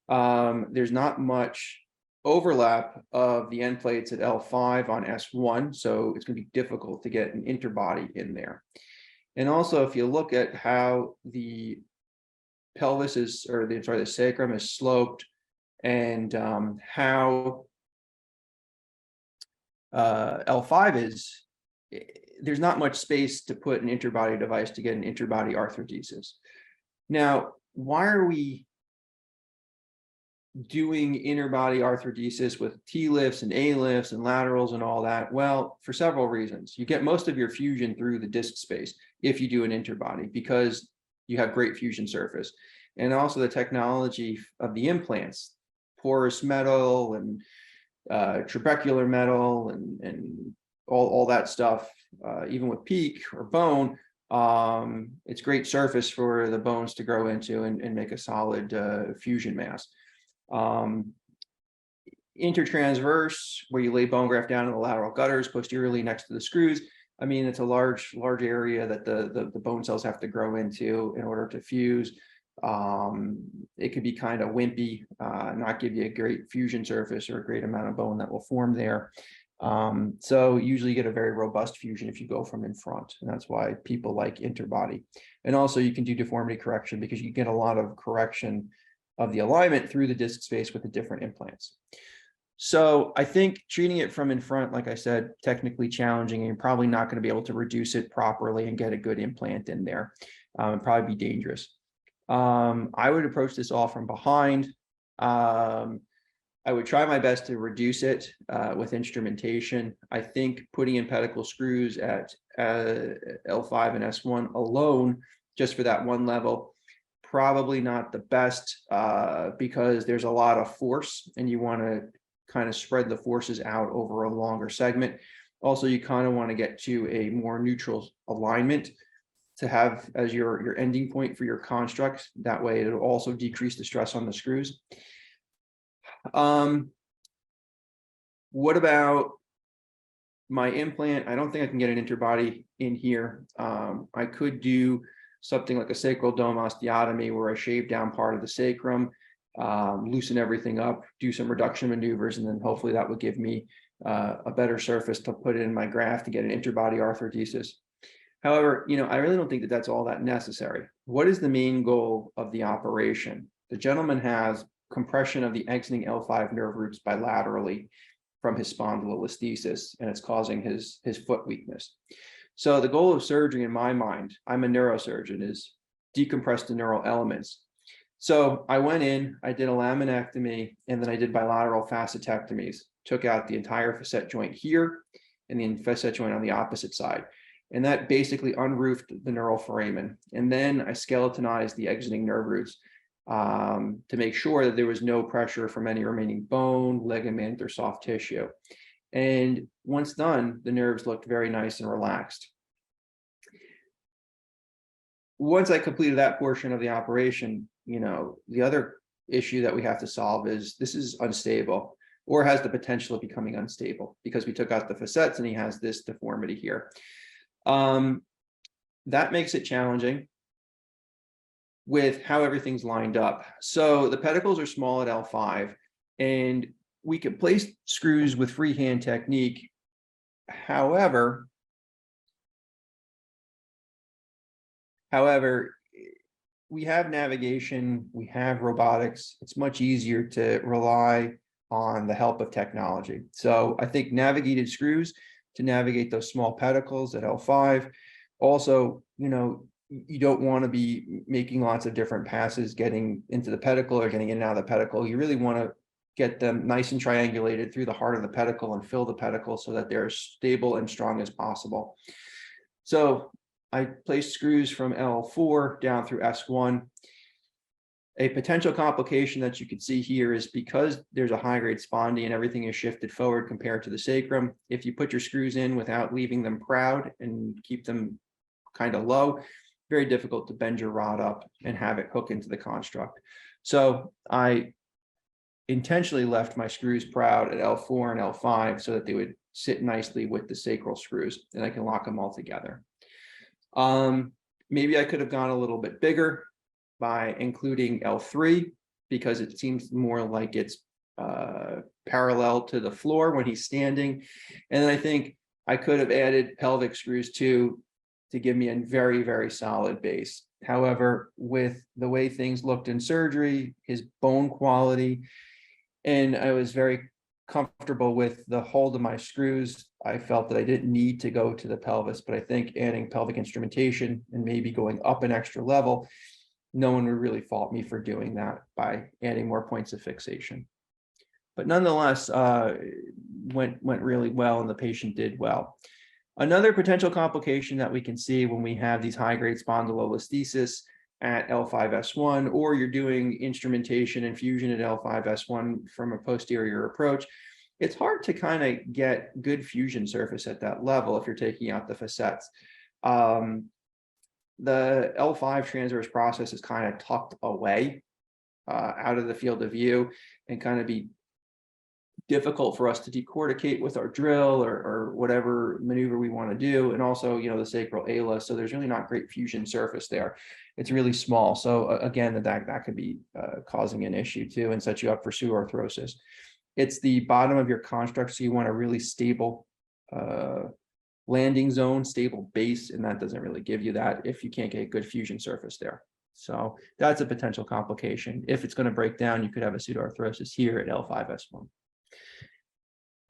There's not much overlap of the end plates at L5 on S1, so it's going to be difficult to get an interbody in there. And also, if you look at how the pelvis is, or the sacrum is sloped, and how L5 is, there's not much space to put an interbody device to get an interbody arthrodesis. Now, why are we doing interbody arthrodesis with T lifts and A lifts and laterals and all that? Well, for several reasons. You get most of your fusion through the disc space if you do an interbody, because you have great fusion surface. And also the technology of the implants, porous metal and trabecular metal and all that stuff, even with PEEK or bone, it's great surface for the bones to grow into and make a solid fusion mass. Intertransverse, where you lay bone graft down in the lateral gutters posteriorly next to the screws. I mean, it's a large area that the bone cells have to grow into in order to fuse. It could be kind of wimpy, not give you a great fusion surface or a great amount of bone that will form there. So usually you get a very robust fusion if you go from in front, and that's why people like interbody. And also you can do deformity correction because you get a lot of correction of the alignment through the disc space with the different implants. So I think treating it from in front, like I said, technically challenging, and you're probably not going to be able to reduce it properly and get a good implant in there. It'd probably be dangerous. I would approach this all from behind. I would try my best to reduce it with instrumentation. I think putting in pedicle screws at L5 and S1 alone, just for that one level, probably not the best because there's a lot of force and you want to kind of spread the forces out over a longer segment. Also, you kind of want to get to a more neutral alignment to have as your ending point for your construct. That way it'll also decrease the stress on the screws. What about my implant? I don't think I can get an interbody in here. I could do something like a sacral dome osteotomy where I shave down part of the sacrum, loosen everything up, do some reduction maneuvers, and then hopefully that would give me a better surface to put in my graft to get an interbody arthrodesis. However, I really don't think that that's all that necessary. What is the main goal of the operation? The gentleman has compression of the exiting L5 nerve roots bilaterally from his spondylolisthesis, and it's causing his foot weakness. So the goal of surgery in my mind, I'm a neurosurgeon, is decompress the neural elements. So I went in, I did a laminectomy, and then I did bilateral facetectomies, took out the entire facet joint here and the facet joint on the opposite side. And that basically unroofed the neural foramen. And then I skeletonized the exiting nerve roots to make sure that there was no pressure from any remaining bone, ligament, or soft tissue. And once done, the nerves looked very nice and relaxed. Once I completed that portion of the operation, the other issue that we have to solve is this is unstable or has the potential of becoming unstable because we took out the facets and he has this deformity here. That makes it challenging with how everything's lined up. So the pedicles are small at L5 and we can place screws with freehand technique. However, we have navigation, we have robotics. It's much easier to rely on the help of technology. So I think navigated screws to navigate those small pedicles at L5. Also, you don't want to be making lots of different passes getting into the pedicle or getting in and out of the pedicle. You really want to get them nice and triangulated through the heart of the pedicle and fill the pedicle so that they're as stable and strong as possible. So I placed screws from L4 down through S1. A potential complication that you can see here is because there's a high-grade spondy and everything is shifted forward compared to the sacrum, if you put your screws in without leaving them proud and keep them kind of low, very difficult to bend your rod up and have it hook into the construct. So I intentionally left my screws proud at L4 and L5 so that they would sit nicely with the sacral screws and I can lock them all together. Maybe I could have gone a little bit bigger by including L3 because it seems more like it's parallel to the floor when he's standing. And then I think I could have added pelvic screws too to give me a very, very solid base. However, with the way things looked in surgery, his bone quality, and I was very comfortable with the hold of my screws, I felt that I didn't need to go to the pelvis, but I think adding pelvic instrumentation and maybe going up an extra level no one would really fault me for doing that by adding more points of fixation. But nonetheless, went really well, and the patient did well. Another potential complication that we can see when we have these high-grade spondylolisthesis at L5-S1, or you're doing instrumentation and fusion at L5-S1 from a posterior approach, it's hard to kind of get good fusion surface at that level if you're taking out the facets. The L5 transverse process is kind of tucked away out of the field of view, and kind of be difficult for us to decorticate with our drill or whatever maneuver we want to do. And also, the sacral ala, so there's really not great fusion surface there. It's really small. So again, that could be causing an issue too, and set you up for pseudoarthrosis. It's the bottom of your construct, so you want a really stable landing zone, stable base, and that doesn't really give you that if you can't get good fusion surface there. So that's a potential complication. If it's going to break down, you could have a pseudoarthrosis here at L5-S1.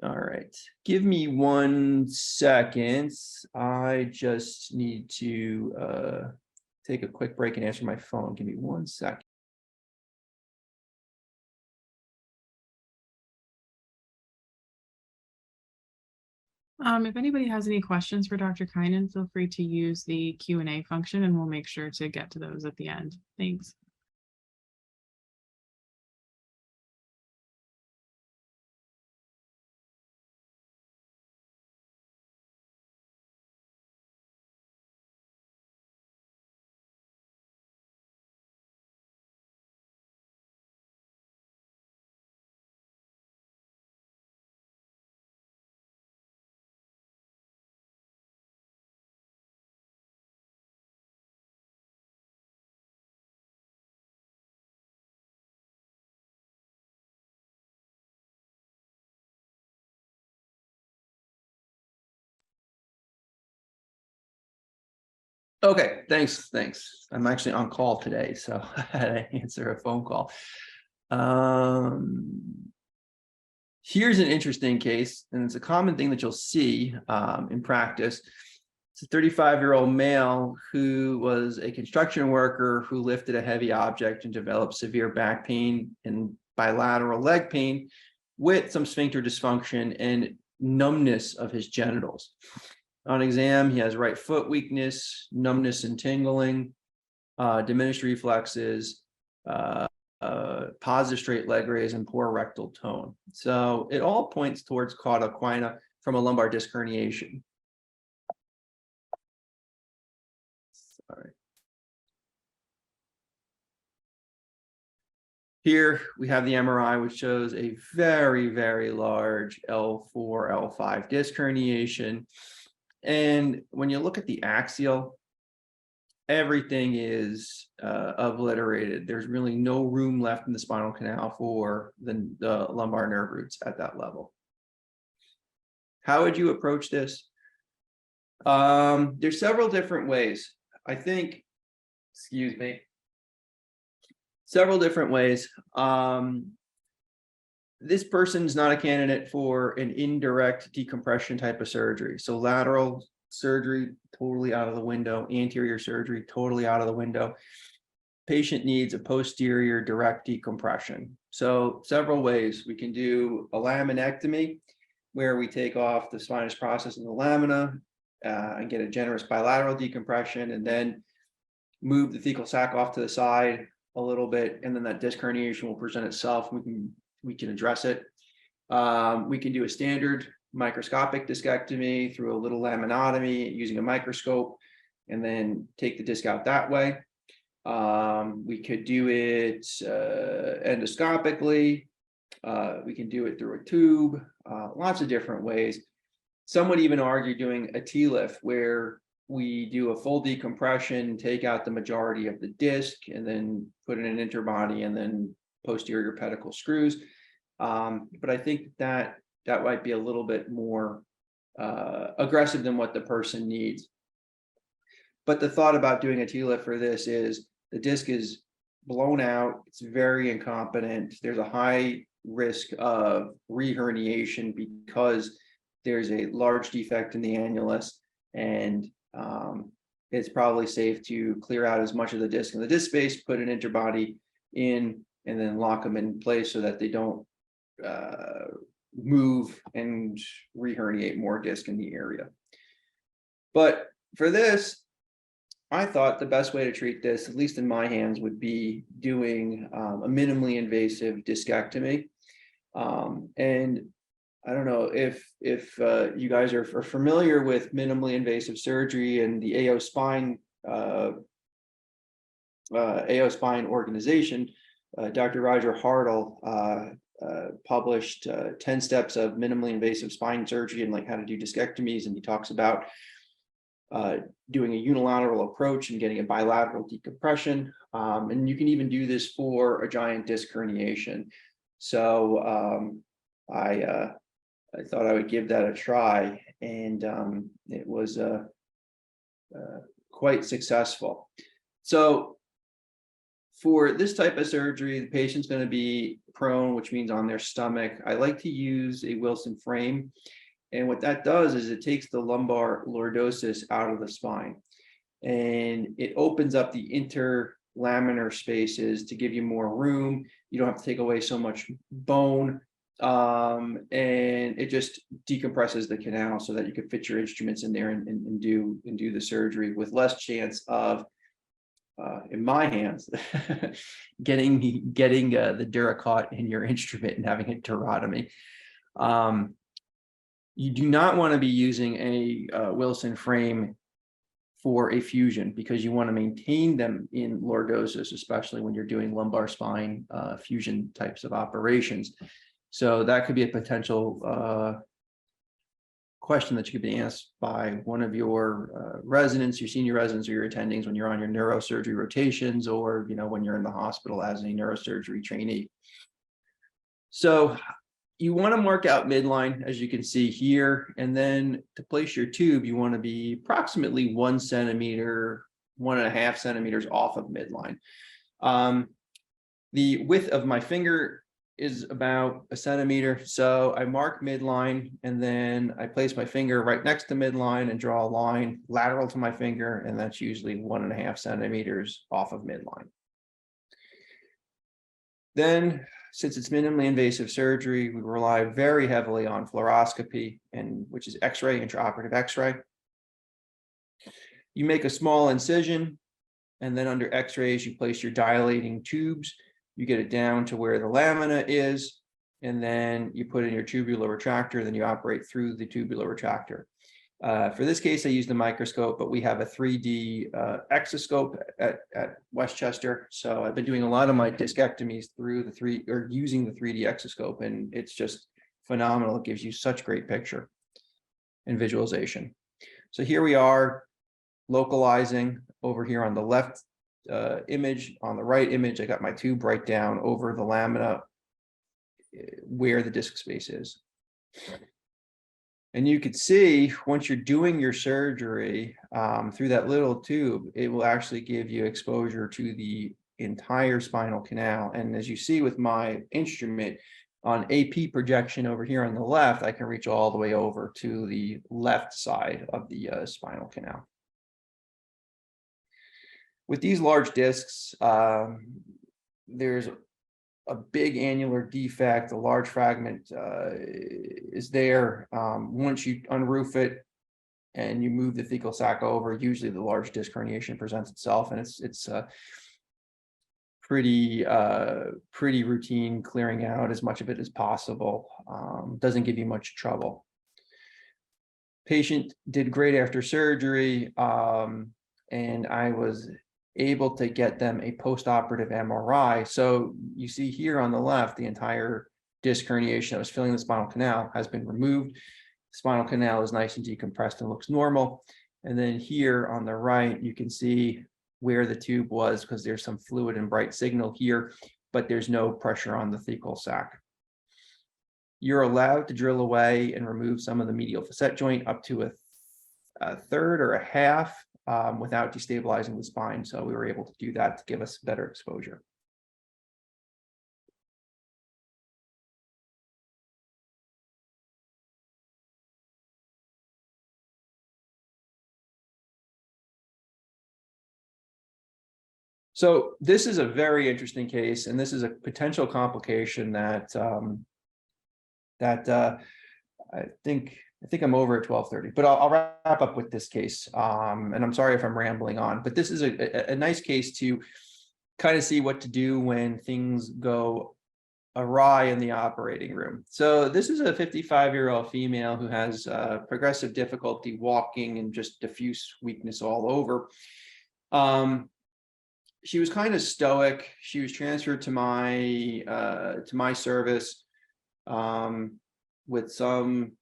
All right, give me 1 second. I just need to take a quick break and answer my phone. Give me 1 second. If anybody has any questions for Dr. Kinon, feel free to use the Q&A function, and we'll make sure to get to those at the end. Thanks. Okay, thanks. I'm actually on call today, so I had to answer a phone call. Here's an interesting case, and it's a common thing that you'll see in practice. It's a 35-year-old male who was a construction worker who lifted a heavy object and developed severe back pain and bilateral leg pain with some sphincter dysfunction and numbness of his genitals. On exam, he has right foot weakness, numbness and tingling, diminished reflexes, positive straight leg raise, and poor rectal tone. So it all points towards cauda equina from a lumbar disc herniation. Sorry. Here we have the MRI, which shows a very, very large L4, L5 disc herniation. And when you look at the axial, everything is obliterated. There's really no room left in the spinal canal for the lumbar nerve roots at that level. How would you approach this? There's several different ways. I think, several different ways. This person's not a candidate for an indirect decompression type of surgery. So lateral surgery, totally out of the window. Anterior surgery, totally out of the window. Patient needs a posterior direct decompression. So several ways. We can do a laminectomy, where we take off the spinous process in the lamina and get a generous bilateral decompression, and then move the thecal sac off to the side a little bit, and then that disc herniation will present itself. We can address it. We can do a standard microscopic discectomy through a little laminotomy using a microscope, and then take the disc out that way. We could do it endoscopically. We can do it through a tube, lots of different ways. Some would even argue doing a T-lift, where we do a full decompression, take out the majority of the disc, and then put in an interbody and then posterior pedicle screws. But I think that might be a little bit more aggressive than what the person needs. But the thought about doing a T-lift for this is the disc is blown out. It's very incompetent. There's a high risk of reherniation because there's a large defect in the annulus, and it's probably safe to clear out as much of the disc in the disc space, put an interbody in, and then lock them in place so that they don't move and reherniate more disc in the area. But for this, I thought the best way to treat this, at least in my hands, would be doing a minimally invasive discectomy. And I don't know if you guys are familiar with minimally invasive surgery and the AO Spine organization. Dr. Roger Hartle published 10 steps of minimally invasive spine surgery and like how to do discectomies, and he talks about doing a unilateral approach and getting a bilateral decompression. And you can even do this for a giant disc herniation. So I thought I would give that a try, and it was quite successful. So for this type of surgery, the patient's going to be prone, which means on their stomach. I like to use a Wilson frame. And what that does is it takes the lumbar lordosis out of the spine, and it opens up the interlaminar spaces to give you more room. You don't have to take away so much bone, and it just decompresses the canal so that you can fit your instruments in there and do the surgery with less chance of, in my hands, getting the dura caught in your instrument and having a durotomy. You do not want to be using a Wilson frame for a fusion because you want to maintain them in lordosis, especially when you're doing lumbar spine fusion types of operations. So that could be a potential question that you could be asked by one of your residents, your senior residents, or your attendings when you're on your neurosurgery rotations, or when you're in the hospital as a neurosurgery trainee. So you want to mark out midline, as you can see here, and then to place your tube, you want to be approximately 1 centimeter, 1.5 centimeters off of midline. The width of my finger is about 1 centimeter, so I mark midline, and then I place my finger right next to midline and draw a line lateral to my finger, and that's usually 1.5 centimeters off of midline. Then, since it's minimally invasive surgery, we rely very heavily on fluoroscopy, which is Xray, intraoperative Xray. You make a small incision, and then under X-rays, you place your dilating tubes. You get it down to where the lamina is, and then you put in your tubular retractor, then you operate through the tubular retractor. For this case, I used the microscope, but we have a 3D exoscope at Westchester. So I've been doing a lot of my discectomies through using the 3D exoscope, and it's just phenomenal. It gives you such great picture and visualization. So here we are localizing over here on the left image. On the right image, I got my tube right down over the lamina where the disc space is. And you could see once you're doing your surgery through that little tube, it will actually give you exposure to the entire spinal canal. And as you see with my instrument on AP projection over here on the left, I can reach all the way over to the left side of the spinal canal. With these large discs, there's a big annular defect, a large fragment is there. Once you unroof it and you move the thecal sac over, usually the large disc herniation presents itself, and it's pretty routine, clearing out as much of it as possible. Doesn't give you much trouble. Patient did great after surgery, and I was able to get them a postoperative MRI. So you see here on the left, the entire disc herniation that was filling the spinal canal has been removed. The spinal canal is nice and decompressed and looks normal. And then here on the right, you can see where the tube was because there's some fluid and bright signal here, but there's no pressure on the thecal sac. You're allowed to drill away and remove some of the medial facet joint up to a third or a half without destabilizing the spine. So we were able to do that to give us better exposure. So this is a very interesting case, and this is a potential complication that I think I'm over at 12:30, but I'll wrap up with this case. And I'm sorry if I'm rambling on, but this is a nice case to kind of see what to do when things go awry in the operating room. So this is a 55-year-old female who has progressive difficulty walking and just diffuse weakness all over. She was kind of stoic. She was transferred to my service with some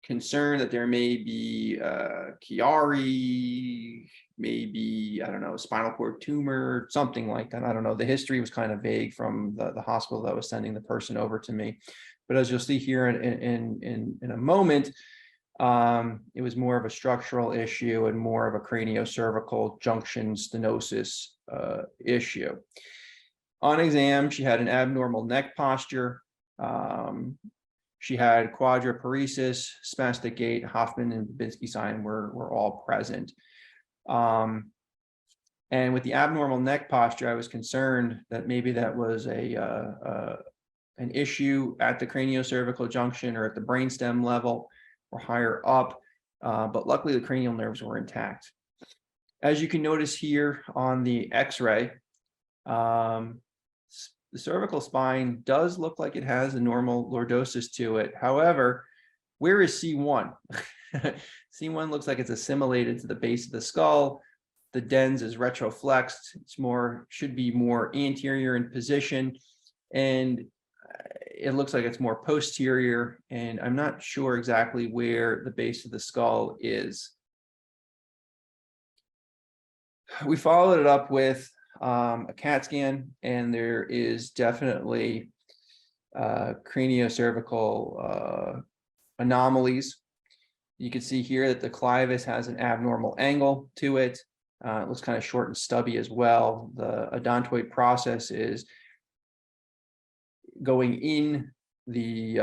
concern that there may be Chiari, maybe, I don't know, spinal cord tumor, something like that. I don't know. The history was kind of vague from the hospital that was sending the person over to me. But as you'll see here in a moment, it was more of a structural issue and more of a craniocervical junction stenosis issue. On exam, she had an abnormal neck posture. She had quadriparesis, spastic gait, Hoffman and Babinski sign were all present. And with the abnormal neck posture, I was concerned that maybe that was an issue at the craniocervical junction or at the brainstem level or higher up, but luckily the cranial nerves were intact. As you can notice here on the X-ray, the cervical spine does look like it has a normal lordosis to it. However, where is C1? C1 looks like it's assimilated to the base of the skull. The dens is retroflexed. Should be more anterior in position. And it looks like it's more posterior. And I'm not sure exactly where the base of the skull is. We followed it up with a CAT scan, and there is definitely craniocervical anomalies. You can see here that the clivus has an abnormal angle to it. It looks kind of short and stubby as well. The odontoid process is going in the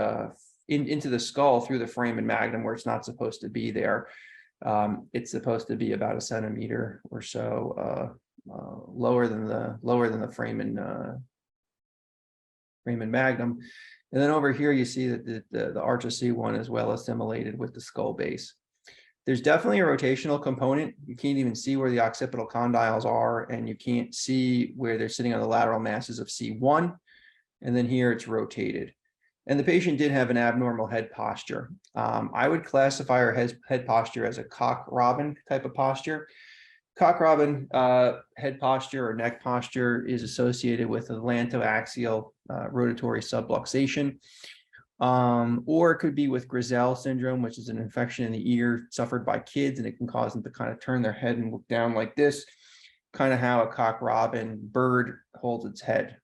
into the skull through the foramen magnum where it's not supposed to be there. It's supposed to be about 1 centimeter or so lower than the foramen magnum. And then over here you see that the arch of C1 is well assimilated with the skull base. There's definitely a rotational component. You can't even see where the occipital condyles are, and you can't see where they're sitting on the lateral masses of C1. And then here it's rotated. And the patient did have an abnormal head posture. I would classify her head posture as a cock robin type of posture. Cock robin head posture or neck posture is associated with atlantoaxial rotatory subluxation, or it could be with Grisel syndrome, which is an infection in the ear suffered by kids, and it can cause them to kind of turn their head and look down like this, kind of how a cock robin bird holds its head.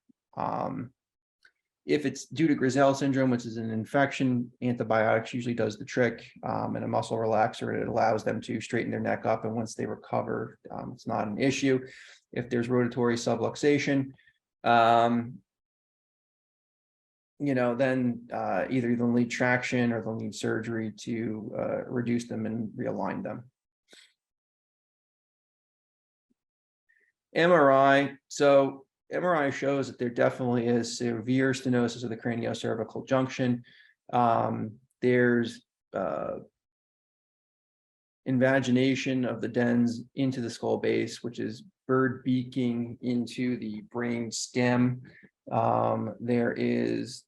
If it's due to Grisel syndrome, which is an infection, antibiotics usually does the trick, and a muscle relaxer, it allows them to straighten their neck up. And once they recover, it's not an issue. If there's rotatory subluxation, then either they'll need traction or they'll need surgery to reduce them and realign them. MRI. So MRI shows that there definitely is severe stenosis of the craniocervical junction. There's invagination of the dens into the skull base, which is bird beaking into the brain stem. There is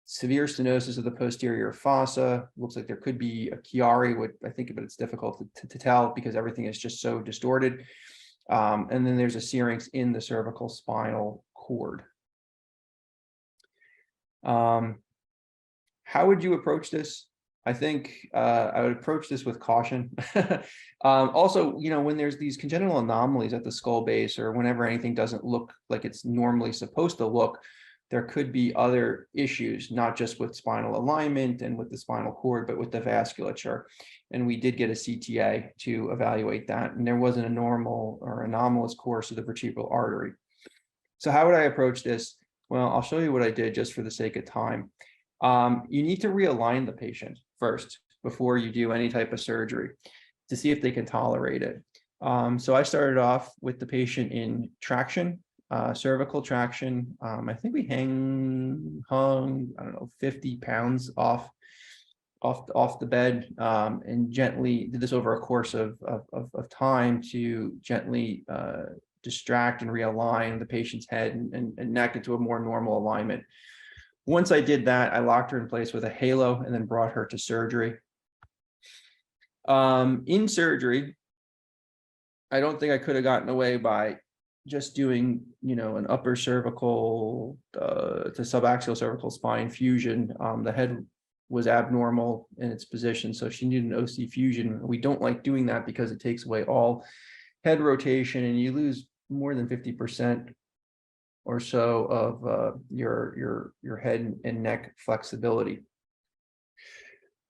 severe stenosis of the posterior fossa. Looks like there could be a Chiari, but it's difficult to tell because everything is just so distorted. And then there's a syrinx in the cervical spinal cord. How would you approach this? I think I would approach this with caution. Also, when there's these congenital anomalies at the skull base, or whenever anything doesn't look like it's normally supposed to look, there could be other issues, not just with spinal alignment and with the spinal cord, but with the vasculature. And we did get a CTA to evaluate that, and there wasn't a normal or anomalous course of the vertebral artery. So how would I approach this? Well, I'll show you what I did just for the sake of time. You need to realign the patient first before you do any type of surgery to see if they can tolerate it. So I started off with the patient in traction, cervical traction. I think we hung, I don't know, 50 pounds off the bed, and gently did this over a course of time to gently distract and realign the patient's head and neck into a more normal alignment. Once I did that, I locked her in place with a halo and then brought her to surgery. In surgery, I don't think I could have gotten away by just doing, an upper cervical to subaxial cervical spine fusion. The head was abnormal in its position, so she needed an OC fusion. We don't like doing that because it takes away all head rotation, and you lose more than 50% or so of your head and neck flexibility.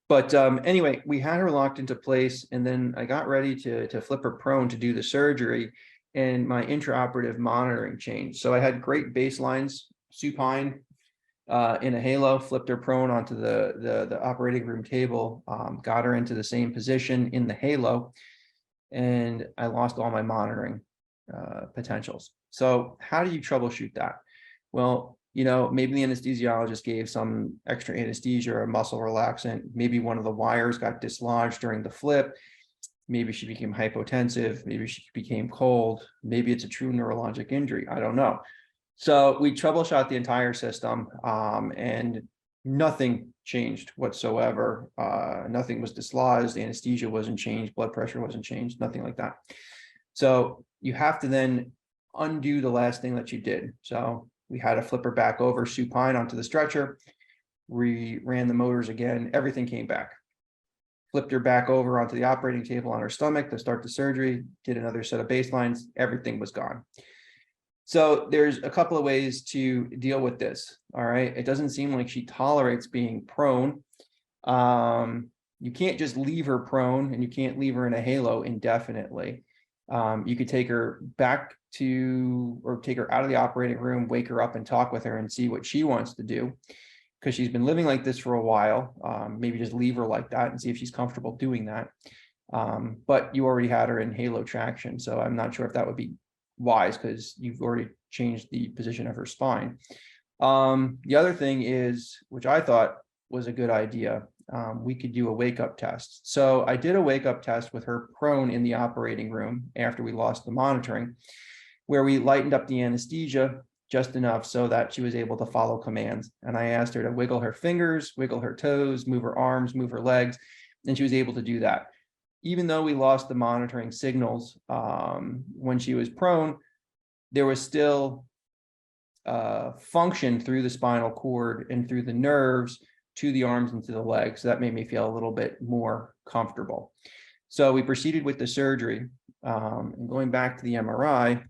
But anyway, we had her locked into place, and then I got ready to flip her prone to do the surgery, and my intraoperative monitoring changed. So I had great baselines, supine in a halo, flipped her prone onto the operating room table, got her into the same position in the halo, and I lost all my monitoring potentials. So how do you troubleshoot that? Well, maybe the anesthesiologist gave some extra anesthesia or a muscle relaxant. Maybe one of the wires got dislodged during the flip. Maybe she became hypotensive. Maybe she became cold. Maybe it's a true neurologic injury. I don't know. So we troubleshot the entire system, and nothing changed whatsoever. Nothing was dislodged. The anesthesia wasn't changed. Blood pressure wasn't changed. Nothing like that. So you have to then undo the last thing that you did. So we had to flip her back over supine onto the stretcher. We ran the motors again. Everything came back. Flipped her back over onto the operating table on her stomach to start the surgery. Did another set of baselines. Everything was gone. So there's a couple of ways to deal with this. All right. It doesn't seem like she tolerates being prone. You can't just leave her prone, and you can't leave her in a halo indefinitely. You could take her back or take her out of the operating room, wake her up and talk with her and see what she wants to do, because she's been living like this for a while. Maybe just leave her like that and see if she's comfortable doing that. But you already had her in halo traction, so I'm not sure if that would be wise, because you've already changed the position of her spine. The other thing is, which I thought was a good idea, we could do a wake-up test. So I did a wake-up test with her prone in the operating room after we lost the monitoring, where we lightened up the anesthesia just enough so that she was able to follow commands. And I asked her to wiggle her fingers, wiggle her toes, move her arms, move her legs, and she was able to do that. Even though we lost the monitoring signals when she was prone, there was still function through the spinal cord and through the nerves to the arms and to the legs. So that made me feel a little bit more comfortable. So we proceeded with the surgery. And going back to the MRI,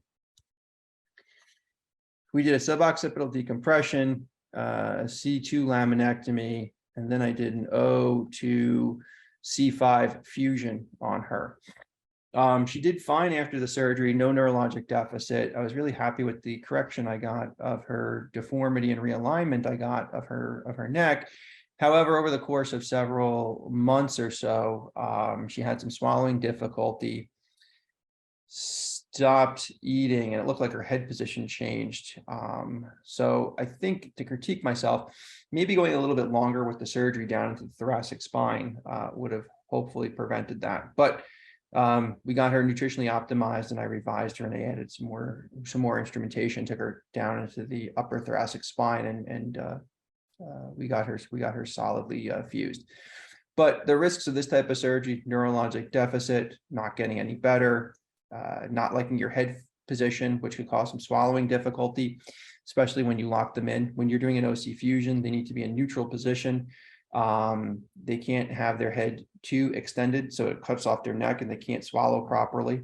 we did a suboccipital decompression, C2 laminectomy, and then I did an O2 C5 fusion on her. She did fine after the surgery, no neurologic deficit. I was really happy with the correction I got of her deformity and realignment I got of her neck. However, over the course of several months or so, she had some swallowing difficulty, stopped eating, and it looked like her head position changed. So I think, to critique myself, maybe going a little bit longer with the surgery down into the thoracic spine would have hopefully prevented that. But we got her nutritionally optimized, and I revised her, and I added some more instrumentation, took her down into the upper thoracic spine, and we got her solidly fused. But the risks of this type of surgery: neurologic deficit, not getting any better, not liking your head position, which could cause some swallowing difficulty, especially when you lock them in. When you're doing an OC fusion, they need to be in neutral position. They can't have their head too extended, so it cuts off their neck and they can't swallow properly.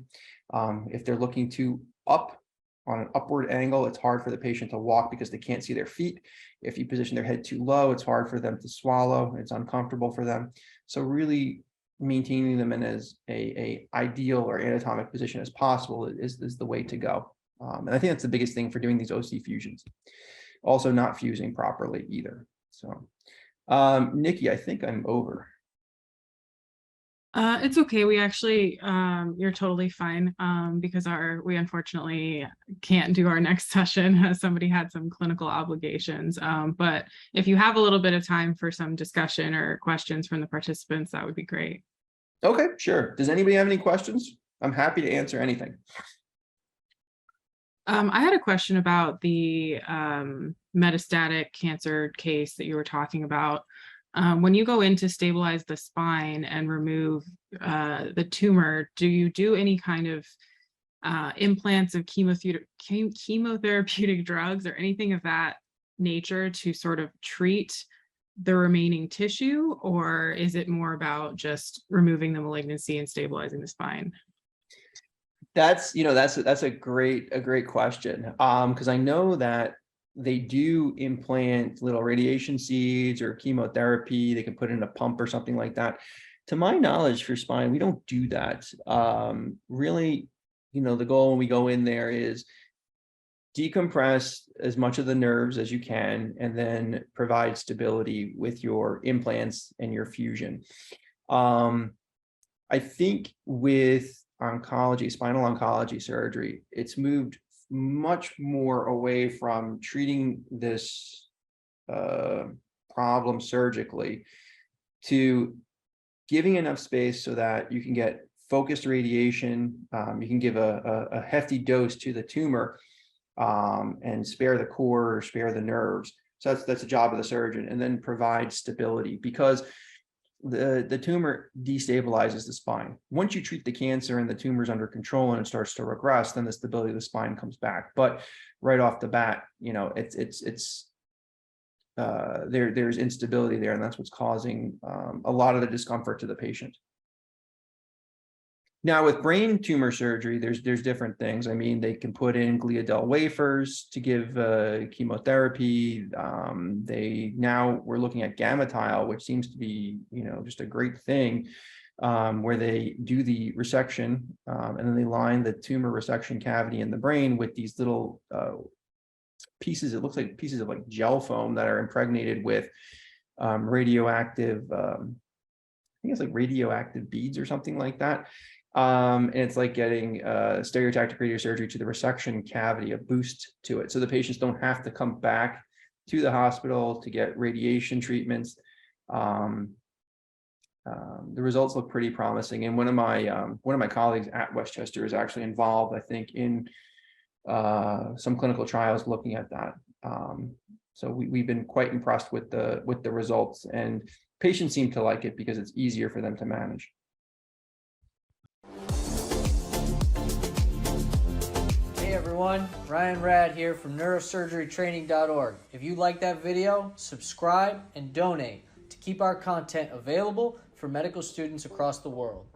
If they're looking too up on an upward angle, it's hard for the patient to walk because they can't see their feet. If you position their head too low, it's hard for them to swallow. It's uncomfortable for them. So really maintaining them in as a ideal or anatomic position as possible is the way to go. And I think that's the biggest thing for doing these OC fusions. Also not fusing properly either. So Nikki, I think I'm over. It's okay. We actually, you're totally fine, because we unfortunately can't do our next session as somebody had some clinical obligations. But if you have a little bit of time for some discussion or questions from the participants, that would be great. Okay, sure. Does anybody have any questions? I'm happy to answer anything. I had a question about the metastatic cancer case that you were talking about. When you go in to stabilize the spine and remove the tumor, do you do any kind of implants of chemotherapeutic drugs or anything of that nature to sort of treat the remaining tissue, or is it more about just removing the malignancy and stabilizing the spine? That's a great question. Because I know that they do implant little radiation seeds or chemotherapy. They can put in a pump or something like that. To my knowledge, for spine, we don't do that. Really, the goal when we go in there is decompress as much of the nerves as you can, and then provide stability with your implants and your fusion. I think with oncology, spinal oncology surgery, it's moved much more away from treating this problem surgically to giving enough space so that you can get focused radiation. You can give a hefty dose to the tumor and spare the core or spare the nerves. So that's the job of the surgeon, and then provide stability, because the tumor destabilizes the spine. Once you treat the cancer and the tumor's under control and it starts to regress, then the stability of the spine comes back. But right off the bat, there's instability there, and that's what's causing a lot of the discomfort to the patient. Now, with brain tumor surgery, there's different things. I mean, they can put in gliadel wafers to give chemotherapy. We're looking at GammaTile, which seems to be, just a great thing, where they do the resection and then they line the tumor resection cavity in the brain with these little pieces. It looks like pieces of like gel foam that are impregnated with radioactive. I think it's like radioactive beads or something like that. And it's like getting stereotactic radiosurgery to the resection cavity, a boost to it. So the patients don't have to come back to the hospital to get radiation treatments. The results look pretty promising. And one of my colleagues at Westchester is actually involved, I think, in some clinical trials looking at that. So we've been quite impressed with the results, and patients seem to like it because it's easier for them to manage. Hey everyone, Ryan Rad here from neurosurgerytraining.org. If you like that video, subscribe and donate to keep our content available for medical students across the world.